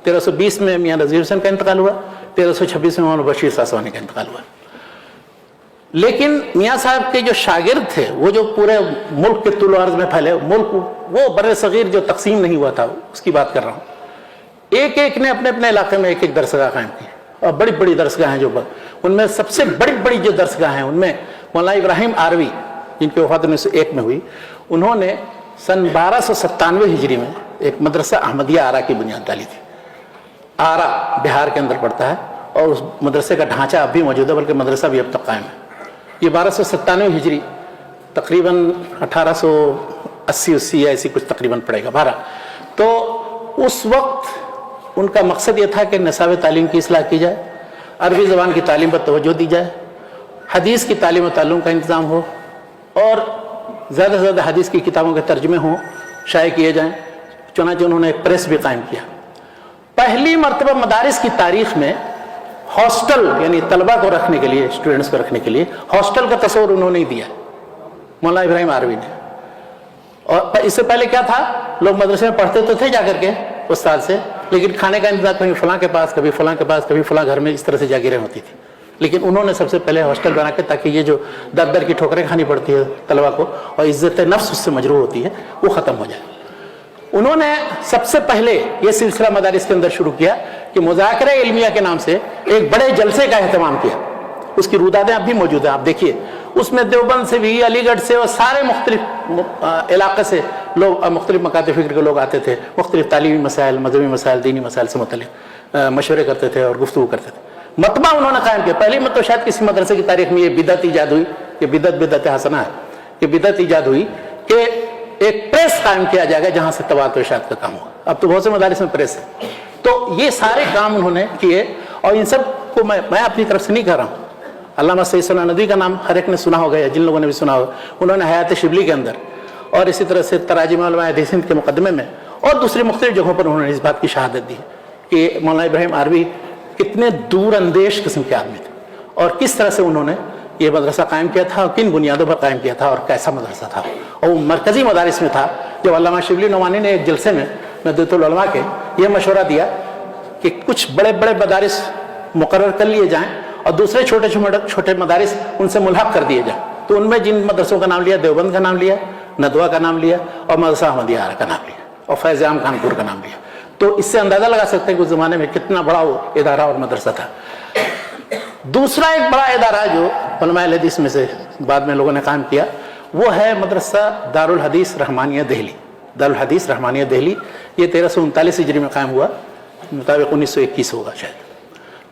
1320 میں میاں نذیر حسین کا انتقال ہوا, 1326 میں مولانا بشیر ساسوانی کا انتقال ہوا. लेकिन मियाँ साहब के जो शागिर्द थे वो जो पूरे मुल्क के तुल अर्ज में फैले, मुल्क वो बर्रे सगीर जो तकसीम नहीं हुआ था उसकी बात कर रहा हूँ, एक एक ने अपने अपने इलाके में एक एक दरसगाह कायम की, और बड़ी बड़ी दरसगाह हैं जो उनमें सबसे बड़ी बड़ी जो दरसगाह हैं उनमें मौलाना इब्राहिम आरवी जिनकी वफ़ात 1901 में हुई, उन्होंने सन 1297 हिजरी में एक मदरसा अहमदिया आरा की बुनियाद डाली थी। आरा बिहार के अंदर पड़ता है और उस मदरसे का ढांचा अब भी मौजूद है, बल्कि मदरसा भी अब तक कायम है। ये 1297 हिजरी तकरीबन 1880 या ऐसी कुछ तकरीबन पड़ेगा 12। तो उस वक्त उनका मकसद ये था कि निसाब तालीम की इस्लाह की जाए, अरबी ज़बान की तालीम पर तवज्जो दी जाए, हदीस की तालीम व ताल्लुम का इंतज़ाम हो, और ज़्यादा से ज़्यादा हदीस की किताबों के तर्जुमे हों, शाये किए जाएँ। चुनांचे उन्होंने एक प्रेस भी कायम किया। पहली मरतबा मदारिस की तारीख में हॉस्टल यानी तलबा को रखने के लिए, स्टूडेंट्स को रखने के लिए हॉस्टल का तस्वर उन्होंने ही दिया, मौलाना इब्राहिम आरवी ने। और इससे पहले क्या था, लोग मदरसे में पढ़ते तो थे जाकर के उस्ताद से, लेकिन खाने का इंतजाम कभी फलां के पास, कभी फलां के पास, कभी फलां घर में, इस तरह से जागीरें होती थी। लेकिन उन्होंने सबसे पहले हॉस्टल बना के, ताकि ये जो दर दर की ठोकरें खानी पड़ती है तलबा को और इज्जत नफ्स उससे मजरूह होती है, वो ख़त्म हो जाए। उन्होंने सबसे पहले ये सिलसिला मदारिस के अंदर शुरू किया कि मुज़ाकरा इल्मिया के नाम से एक बड़े जलसे का एहतमाम किया। उसकी रुदादें अब भी मौजूद हैं, आप देखिए। उसमें देवबंद से भी, अलीगढ़ से और सारे मुख्तलिफ इलाके से लोग, मुख्तलिफ मकाते फ़िक्र के लोग आते थे, मुख्तलिफ तालीमी मसाइल, मजहबी मसाइल, दीनी मसाइल से मुतल्लिक़ मशवरे करते थे और गुफ्तगू करते थे। मतबा उन्होंने कायम किया। पहली मत तो शायद किसी मदरसे की तारीख में ये बिदअत ईजाद हुई, कि बिदअत हसना है, कि बिदअत ईजाद हुई कि एक प्रेस कायम किया जाएगा जहां से तवातुर इरशाद का काम होगा। अब तो बहुत से मदारिस में प्रेस है। तो ये सारे काम उन्होंने किए, और इन सब को मैं अपनी तरफ से नहीं कर रहा हूँ। अल्लामा सैयद सना नदवी का नाम हर एक ने सुना होगा, या जिन लोगों ने भी सुना होगा, उन्होंने हयात शिबली के अंदर और इसी तरह से तराजिम उलमा हदीस हिंद के मुकदमे में और दूसरी मुख्तलिफ जगहों पर उन्होंने इस बात की शहादत दी कि मौलाना इब्राहिम आरवी कितने दूर अंदेश किस्म के आदमी थे, और किस तरह से उन्होंने ये मदरसा कायम किया था, और किन बुनियादों पर कायम किया था, और कैसा मदरसा था। और वो मरकज़ी मदारिस में था। जब अल्लामा शिबली नवानी ने एक जलसे में नदवतुल उलमा के ये मशवरा दिया कि कुछ बड़े बड़े मदारिस मुकर्रर कर लिए जाएँ और दूसरे छोटे छोटे मदारिस उनसे मुल्हक कर दिए जाएँ, तो उनमें जिन मदरसों का नाम लिया, देवबंद का नाम लिया, नदवा का नाम लिया, और मदरसा अहमदिया आरा का नाम लिया, और फैज़ आम कानपुर का नाम लिया। तो इससे अंदाज़ा लगा सकते हैं कि उस ज़माने में कितना बड़ा वो इदारा और मदरसा था। दूसरा एक बड़ा इदारा जो उलमा अहले हदीस में से बाद में लोगों ने कायम किया, वो है मदरसा दारुल हदीस रहमानिया दिल्ली। दारुल हदीस रहमानिया दिल्ली ये 1339 हिजरी में कायम हुआ, मुताबिक 1921 होगा शायद।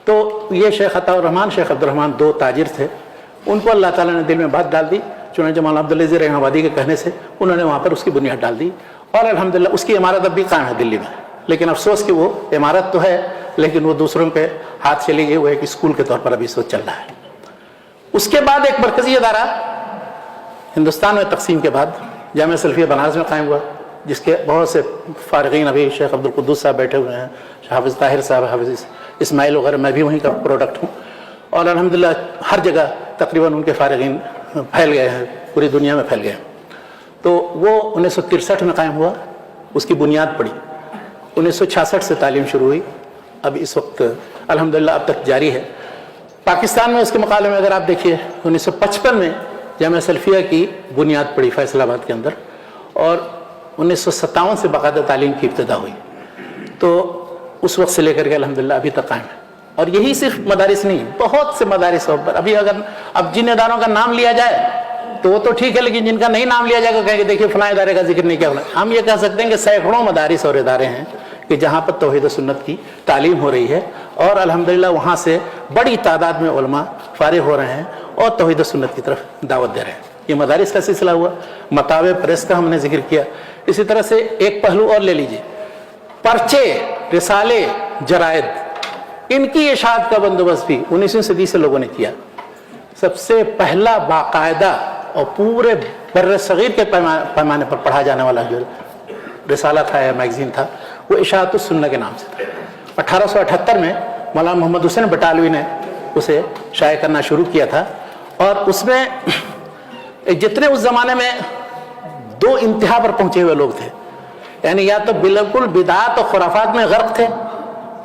तो ये शेख अताउर रहमान, शेख अब्दुल रहमान दो ताजिर थे, उनको अल्लाह ताला ने दिल में बात डाल दी। चुनांचे मौलाना अब्दुल अज़ीज़ रहमाबादी के कहने से उन्होंने वहाँ पर उसकी बुनियाद डाल दी, और अल्हम्दुलिल्लाह उसकी इमारत अब भी कायम है दिल्ली में। लेकिन अफसोस कि वो इमारत तो है, लेकिन वो दूसरों के हाथ चली गई, वो एक स्कूल के तौर पर अभी सोच चल रहा है। उसके बाद एक मरकज़ी अदारा हिंदुस्तान में तकसीम के बाद जामिया सलफिया बनारस में कायम हुआ, जिसके बहुत से फ़ारिग़ीन अभी शेख अब्दुल कुद्दूस साहब बैठे हुए हैं, हाफ़िज़ ताहिर साहब, हाफ़िज़ इस्माइल वगैरह, मैं भी वहीं का प्रोडक्ट हूँ। और अल्हम्दुलिल्लाह हर जगह तकरीबन उनके फ़ारिग़ीन फैल गए हैं, पूरी दुनिया में फैल गए हैं। तो वो 1963 में कायम हुआ, उसकी बुनियाद पड़ी। 1966 से तालीम शुरू हुई, अब इस वक्त अल्हम्दुलिल्लाह अब तक जारी है। पाकिस्तान में उसके मुकाबले में अगर आप देखिए 1955 में जामिया सलफिया की बुनियाद पड़ी फैसलाबाद के अंदर, और 1957 से बाकायदा तालीम की इब्तिदा हुई। तो उस वक्त से लेकर के अल्हम्दुलिल्लाह अभी तक कायम है। और यही सिर्फ मदारिस नहीं, बहुत से मदारिस पर अभी अगर अब जिन इदारों का नाम लिया जाए तो वो तो ठीक है, लेकिन जिनका नहीं नाम लिया जाएगा कहेंगे देखिए फलां इदारे का जिक्र नहीं किया। हम ये कह सकते हैं कि सैकड़ों मदारिस और इदारे हैं कि जहाँ पर तौहीद सुन्नत की तालीम हो रही है, और अल्हम्दुलिल्लाह वहाँ से बड़ी तादाद में उलमा फारिग हो रहे हैं और तौहीद सुन्नत की तरफ दावत दे रहे हैं। ये मदारिस का सिलसिला हुआ। मतावे प्रेस का हमने जिक्र किया। इसी तरह से एक पहलू और ले लीजिए, पर्चे, रिसाले, जरायद, इनकी इशाअत का बंदोबस्त भी 19वीं सदी से लोगों ने किया। सबसे पहला बाकायदा और पूरे बर्रे सगीर के पैमाने पर पढ़ा जाने वाला जो रिसाला था या मैगजीन था, वो इशाअत सुन्नह के नाम से था। 1878 में मौलाना मोहम्मद हुसैन बटालवी ने उसे शाये करना शुरू किया था, और उसमें जितने उस ज़माने में दो इंतहा पर पहुँचे हुए लोग थे, यानी या तो बिल्कुल बिदात और खुराफात में गर्क थे,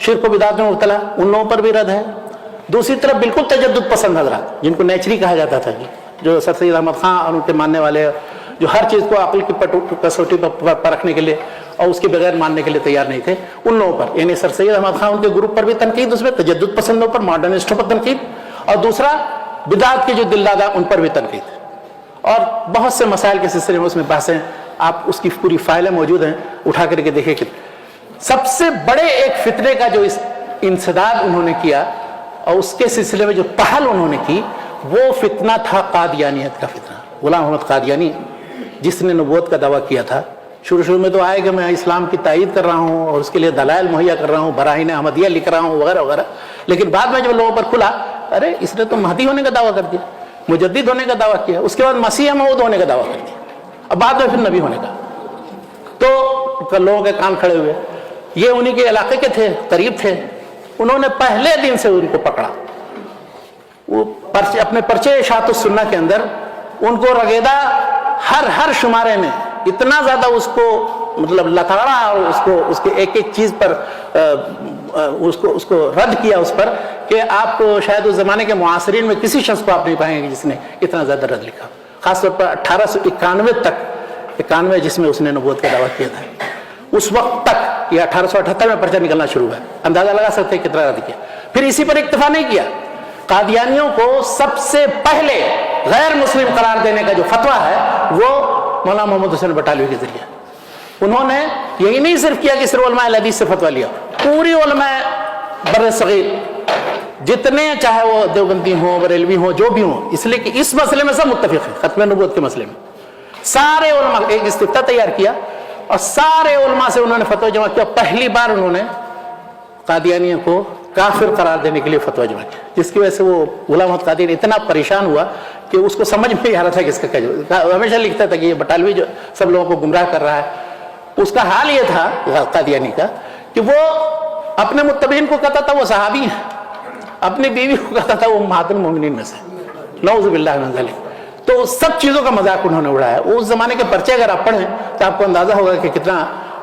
शिर्क व बिदात में मुब्तला, उन लोगों पर भी रद्द है, दूसरी तरफ बिल्कुल तजद्दुद पसंद हजरात, जिनको नेचरी कहा जाता था, जो सर सैयद अहमद खां और उनके मानने वाले, जो हर चीज़ को अक्ल की कसौटी पर परखने के लिए और उसके बगैर मानने के लिए तैयार नहीं थे, उन लोगों पर, यानी सर सैयद अहमद खां उनके ग्रुप पर भी तनकीद, उसमें तजद्दुद पसंदों पर, मॉडर्निस्टों पर तनकीद, और दूसरा बिदात के जो दिलदादा उन पर भी तनकीद, और बहुत से मसाइल के सिलसिले में उसमें बहसें, आप उसकी पूरी फाइलें मौजूद हैं, उठा करके देखिए कि सबसे बड़े एक फितने का जो इंसदाद उन्होंने किया और उसके सिलसिले में जो पहल उन्होंने की, वो फितना था कादियानियत का फितना। गुलाम अहमद कादियानी, जिसने नबूवत का दावा किया था, शुरू में तो आए कि मैं इस्लाम की तायीद कर रहा हूँ और उसके लिए दलाइल मुहैया कर रहा हूँ, बराहीन अहमदिया लिख रहा हूँ वगैरह वगैरह, लेकिन बाद में जब लोगों पर खुला, अरे इसने तो महदी होने का दावा कर दिया, मुजद्दिद होने का दावा किया, उसके बाद मसीह मऊद होने का दावा कर दिया, अब बाद में फिर नबी होने का। तो लोगों के कान खड़े हुए। ये उन्हीं के इलाके के थे, करीब थे, उन्होंने पहले दिन से उनको पकड़ा, वो अपने पर्चे इशाअतुस सुन्ना के अंदर उनको रगेदा, हर शुमारे में इतना ज्यादा उसको मतलब लताड़ा और उसके एक एक चीज पर उसको रद्द किया उस पर, कि आप शायद उस जमाने के मुआसरीन में किसी शख्स को आप नहीं पाएंगे जिसने इतना ज्यादा रद्द लिखा, खासतौर पर 1891 तक, 91 जिसमें उसने नबूवत का दावा किया था, उस वक्त तक, या 1878 में पर्चा निकलना शुरू हुआ, अंदाजा लगा सकते हैं कितना रद्द किया। फिर इसी पर इक्तफा नहीं किया, कादियानियों को सबसे पहले गैर मुस्लिम करार देने का जो फतवा है वो मौलाना मोहम्मद हुसैन बटालवी के जरिए, उन्होंने यही नहीं सिर्फ किया कि सिर्फ उलमा अहले हदीस से फतवा लिया, पूरी उलमा बर्र सगीर जितने, चाहे वो देवबंदी हो, बरेलवी हो, जो भी हो, इसलिए कि इस मसले में सब मुत्तफिक है, खत्म नबूवत के मसले में सारे उलमा, एक इस्तिफ्ता तैयार किया और सारे उलमा से उन्होंने फतवा जमा किया। पहली बार उन्होंने कादियानियों को काफिर करार देने के लिए फतवा जमा किया, जिसकी वजह से वो गुलाम अहमद कादियानी इतना परेशान हुआ कि उसको समझ में नहीं आ रहा था किसका क्या जवाब। हमेशा लिखता था कि ये बटालवी जो सब लोगों को गुमराह कर रहा है। उसका हाल ये था कादियानी का कि वो अपने मुत्तबीन को कहता था वो सहाबी है, अपनी बीवी को कहता था वो उम्महातुल मोमिनीन में से, नऊज़ु बिल्लाहि मिन ज़ालिक। तो सब चीज़ों का मजाक उन्होंने उड़ाया। उस जमाने के पर्चे अगर आप पढ़ें तो आपको अंदाजा होगा कि कितना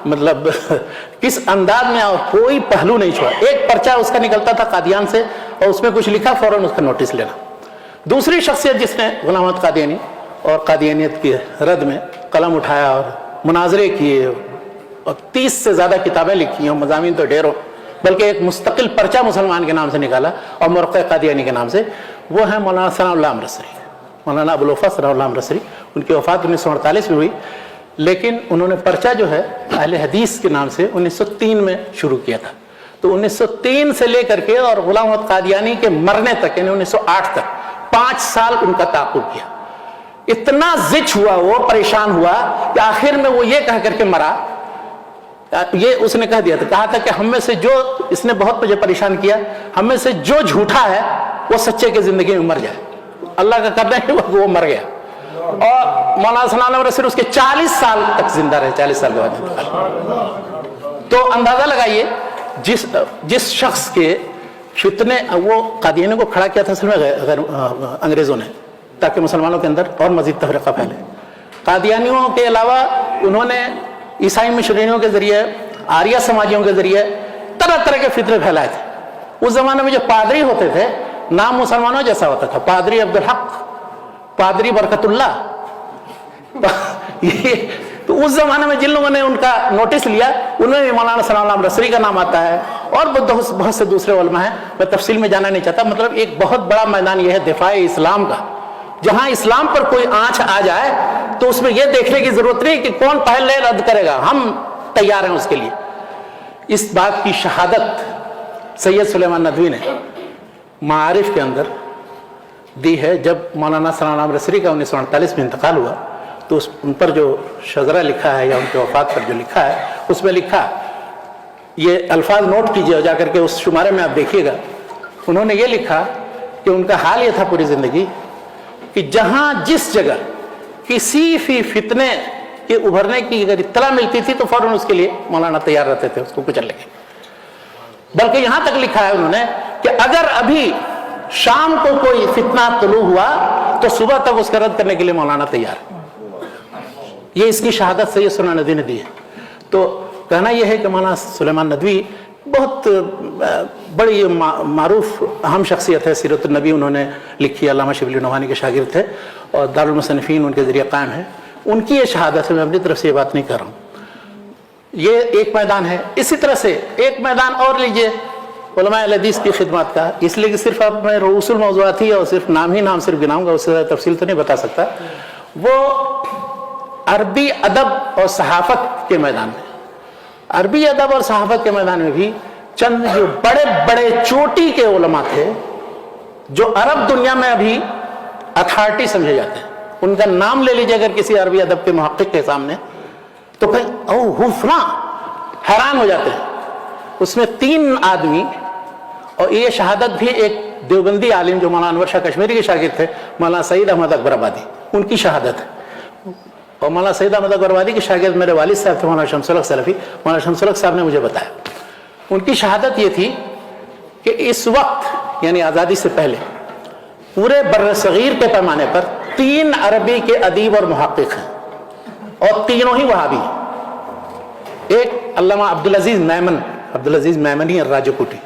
मतलब किस अंदाज में, और कोई पहलू नहीं छोड़ा। एक पर्चा उसका निकलता था कादियान से और उसमें कुछ लिखा, फौरन उसका नोटिस लेना। दूसरी शख्सियत जिसने गुलाम अहमद कादियानी और कादियानियत की रद्द में कलम उठाया और मुनाजरे किए और 30 से ज़्यादा किताबें लिखी हैं, मज़ामीन तो ढेरों, बल्कि एक मुस्तकिल पर्चा मुसलमान के नाम से निकाला और मुरक़्क़ कादियानी के नाम से, वो है मौलाना सनाउल्लाह अमरसरी, मौलाना अबुल वफ़ा सनाउल्लाह अमरसरी। उनकी वफ़ात 1948 में हुई, लेकिन उन्होंने पर्चा जो है अहले हदीस के नाम से 1903 में शुरू किया था। तो 1903 से लेकर के और गुलाम अहमद कादियानी के मरने तक, यानी 1908 तक 5 साल उनका ताक़ुब किया। इतना जिच हुआ, वो परेशान हुआ कि आखिर में वो ये कह करके मरा, ये उसने कह दिया था, कहा था कि हम में से जो, इसने बहुत मुझे परेशान किया, हम में से जो झूठा है वो सच्चे की जिंदगी में मर जाए। अल्लाह का करना है वो मर गया। और मौलाना सनाउल्लाह अमरसरी उसके 40 साल तक जिंदा रहे, 40 साल के बाद। तो अंदाजा लगाइए जिस शख्स के फितने, वो कादियानी को खड़ा किया था असल में अंग्रेजों ने, ताकि मुसलमानों के अंदर और मजीद तफरीका फैले। कादियानियों के अलावा उन्होंने ईसाई मिशनरियों के जरिए, आर्या समाजियों के जरिए तरह तरह के फितने फैलाए थे। उस जमाने में जो पादरी होते थे, नाम मुसलमानों जैसा होता था, पादरी अब्दुल हक, पादरी बरकतुल्ला। ये तो उस जमाने में जिन लोगों ने उनका नोटिस लिया, उन्होंने मौलाना सनाउल्लाह अमरसरी का नाम आता है और बहुत से दूसरे उलमा हैं। मैं तफसील में जाना नहीं चाहता। मतलब एक बहुत बड़ा मैदान यह है दिफाए इस्लाम का, जहां इस्लाम पर कोई आंच आ जाए तो उसमें यह देखने की जरूरत नहीं कि कौन पहले रद्द करेगा, हम तैयार हैं उसके लिए। इस बात की शहादत सैयद सुलेमान नदवी ने मारिफ के अंदर दी है। जब मौलाना सनाउल्लाह अमरसरी का 1948 में इंतकाल हुआ तो उन पर जो शजरा लिखा है या उनके वफात पर जो लिखा है, उसमें लिखा, ये अल्फाज नोट कीजिए और जाकर के उस शुमारे में आप देखिएगा। उन्होंने ये लिखा कि उनका हाल ये था पूरी जिंदगी कि जहां जिस जगह किसी भी फितने के उभरने की अगर इत्तला मिलती थी तो फौरन उसके लिए मौलाना तैयार रहते थे उसको कुचलने के। बल्कि यहां तक लिखा है उन्होंने कि अगर अभी शाम को कोई फितना तुलू हुआ तो सुबह तक उसका रद्द करने के लिए मौलाना तैयार है। ये इसकी शहादत सैयद सुलेमान नदवी ने दी है। तो कहना यह है कि मौलाना सुलेमान नदवी بہت بڑی معروف اہم شخصیت ہے سیرت النبی، انہوں نے لکھی، علامہ شبلی نعمانی کے شاگرد تھے اور دارالمصنفین ان کے ذریعے قائم ہے. ان کی یہ شہادت ہے، میں اپنی طرف سے یہ بات نہیں کر رہا ہوں. یہ ایک میدان ہے. اسی طرح سے ایک میدان اور لیجئے علماء الحدیث کی خدمات کا، اس لیے کہ صرف اب میں رؤوس الموضوعات ہی اور صرف نام صرف گناؤں گا، اس سے زیادہ تفصیل تو نہیں بتا سکتا. وہ عربی ادب اور صحافت کے میدان میں، عربی ادب اور صحافت کے میدان میں بھی چند جو بڑے بڑے چوٹی کے علماء تھے جو عرب دنیا میں ابھی اتھارٹی سمجھے جاتے ہیں، ان کا نام لے لیجیے اگر کسی عربی ادب کے محقق کے سامنے تو کہیں اوہ فلاں، حیران ہو جاتے ہیں. اس میں 3 آدمی، اور یہ شہادت بھی ایک دیوبندی عالم جو مولانا انور شاہ کشمیری کے شاگرد تھے، مولانا سعید احمد اکبر آبادی، ان کی شہادت ہے. اور مولانا سعید احمد اکبر آبادی کے شاگرد میرے والد صاحب تھے مولانا شمس الحق سلفی. مولانا شمس الحق صاحب نے مجھے بتایا ان کی شہادت یہ تھی کہ اس وقت یعنی آزادی سے پہلے پورے بر صغیر کے پیمانے پر 3 عربی کے ادیب اور محقق ہیں، اور تینوں ہی وہابی ہیں. ایک علامہ عبدالعزیز میمنی الراجپوتی،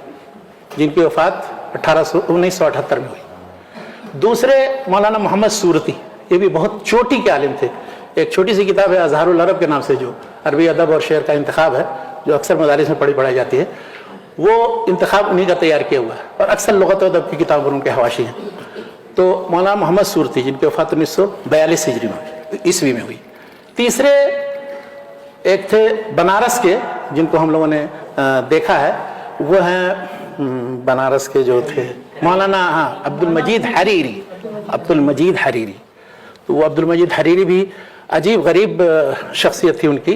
جن کی وفات 1978 میں ہوئی. دوسرے مولانا محمد صورتی، یہ بھی بہت چوٹی کے عالم تھے. ایک چھوٹی سی کتاب ہے اظہار العرب کے نام سے، جو عربی ادب اور شعر کا انتخاب ہے، جو اکثر مدارس میں پڑھائی جاتی ہے. وہ انتخاب انہی کا تیار کیا ہوا ہے، اور اکثر لغت و ادب کی کتاب پر ان کے حواشی ہیں. تو مولانا محمد صورتی، جن کی وفات 1942 ہجری میں عیسوی میں ہوئی. تیسرے ایک تھے بنارس کے، جن کو ہم لوگوں نے دیکھا ہے، وہ ہیں بنارس کے جو تھے مولانا عبد المجید حریری. تو وہ عبد المجید حریری بھی عجیب غریب شخصیت تھی ان کی،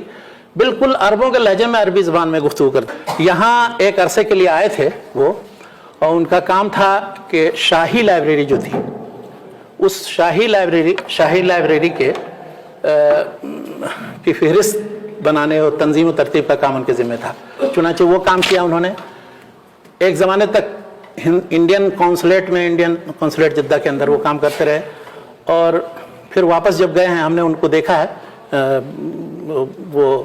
بالکل عربوں کے لہجے میں عربی زبان میں گفتگو کرتے. یہاں ایک عرصے کے لیے آئے تھے وہ، اور ان کا کام تھا کہ شاہی لائبریری جو تھی، اس شاہی لائبریری کے کی فہرست بنانے اور تنظیم و ترتیب کا کام ان کے ذمہ تھا. چنانچہ وہ کام کیا انہوں نے. ایک زمانے تک انڈین قونصلیٹ جدہ کے اندر وہ کام کرتے رہے، اور پھر واپس جب گئے ہیں ہم نے ان کو دیکھا ہے، وہ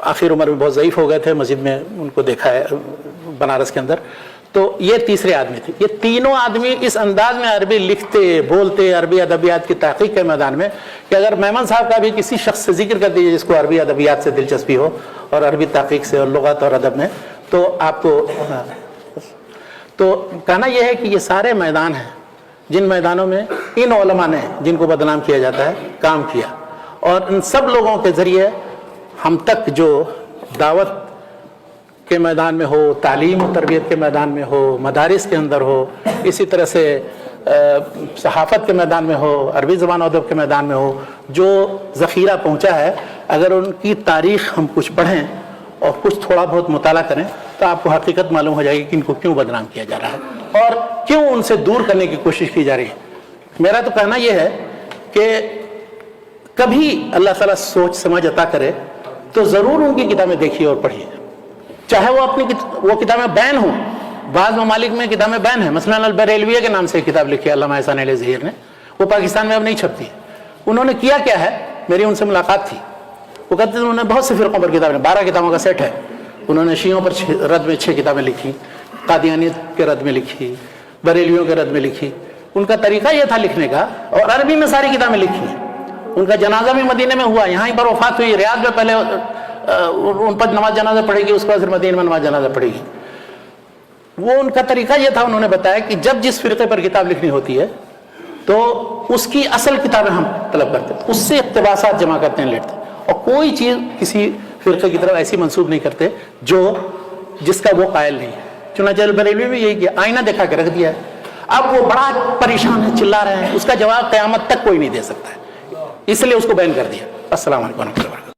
آخر عمر میں بہت ضعیف ہو گئے تھے، مسجد میں ان کو دیکھا ہے بنارس کے اندر. تو یہ تیسرے آدمی تھے. یہ تینوں آدمی اس انداز میں عربی لکھتے بولتے، عربی ادبیات کی تحقیق کے میدان میں، کہ اگر میمن صاحب کا بھی کسی شخص سے ذکر کر دیجیے جس کو عربی ادبیات سے دلچسپی ہو اور عربی تحقیق سے اور لغت اور ادب میں، تو آپ کو تو کہنا یہ ہے کہ یہ سارے میدان ہیں جن میدانوں میں ان علماء نے، جن کو بدنام کیا جاتا ہے، کام کیا. اور ان سب لوگوں کے ذریعے ہم تک جو دعوت کے میدان میں ہو، تعلیم و تربیت کے میدان میں ہو، مدارس کے اندر ہو، اسی طرح سے صحافت کے میدان میں ہو، عربی زبان و ادب کے میدان میں ہو، جو ذخیرہ پہنچا ہے، اگر ان کی تاریخ ہم کچھ پڑھیں اور کچھ تھوڑا بہت مطالعہ کریں تو آپ کو حقیقت معلوم ہو جائے گی کہ ان کو کیوں بدنام کیا جا رہا ہے اور کیوں ان سے دور کرنے کی کوشش کی جا رہی ہے. میرا تو کہنا یہ ہے کہ کبھی اللہ تعالیٰ سوچ سمجھ عطا کرے تو ضرور ان کی کتابیں دیکھیے اور پڑھیے، چاہے وہ کتابیں بین ہوں. بعض ممالک میں کتابیں بین ہیں، مثلا البریلویہ کے نام سے کتاب لکھی ہے علامہ احسان علی ظہیر نے، وہ پاکستان میں اب نہیں چھپتی. انہوں نے کیا ہے، میری ان سے ملاقات تھی، وہ کہتے ہیں انہوں نے بہت سے فرقوں پر کتابیں، 12 کتابوں کا سیٹ ہے. انہوں نے شیعوں پر رد میں 6 کتابیں لکھی، قادیانیت کے رد میں لکھی، بریلویوں کے رد میں لکھی. ان کا طریقہ یہ تھا لکھنے کا، اور عربی میں ساری کتابیں لکھی ہیں. ان کا جنازہ بھی مدینے میں ہوا، یہاں ہی پر وفات ہوئی. ریاض میں پہلے ان پر نماز جنازہ پڑھے گی، اس کے بعد پھر مدینے میں نماز جنازہ پڑھے گی. وہ ان کا طریقہ یہ تھا، انہوں نے بتایا کہ جب جس فرقے پر کتاب لکھنی ہوتی ہے تو اس کی اصل کتابیں ہم طلب کرتے ہیں، اس سے اقتباسات جمع کرتے ہیں، لیٹتے ہیں، اور کوئی چیز کسی فرقے کی طرف ایسی منسوب نہیں کرتے جس کا وہ قائل نہیں ہے. چنانچہ البریلوی بھی یہی کیا، آئینہ دکھا کے رکھ دیا ہے. اب وہ بڑا پریشان ہے، چلا رہے ہیں، اس کا جواب قیامت تک کوئی نہیں دے سکتا ہے، اس لیے اس کو بین کر دیا. السلام علیکم ورحمۃ اللہ.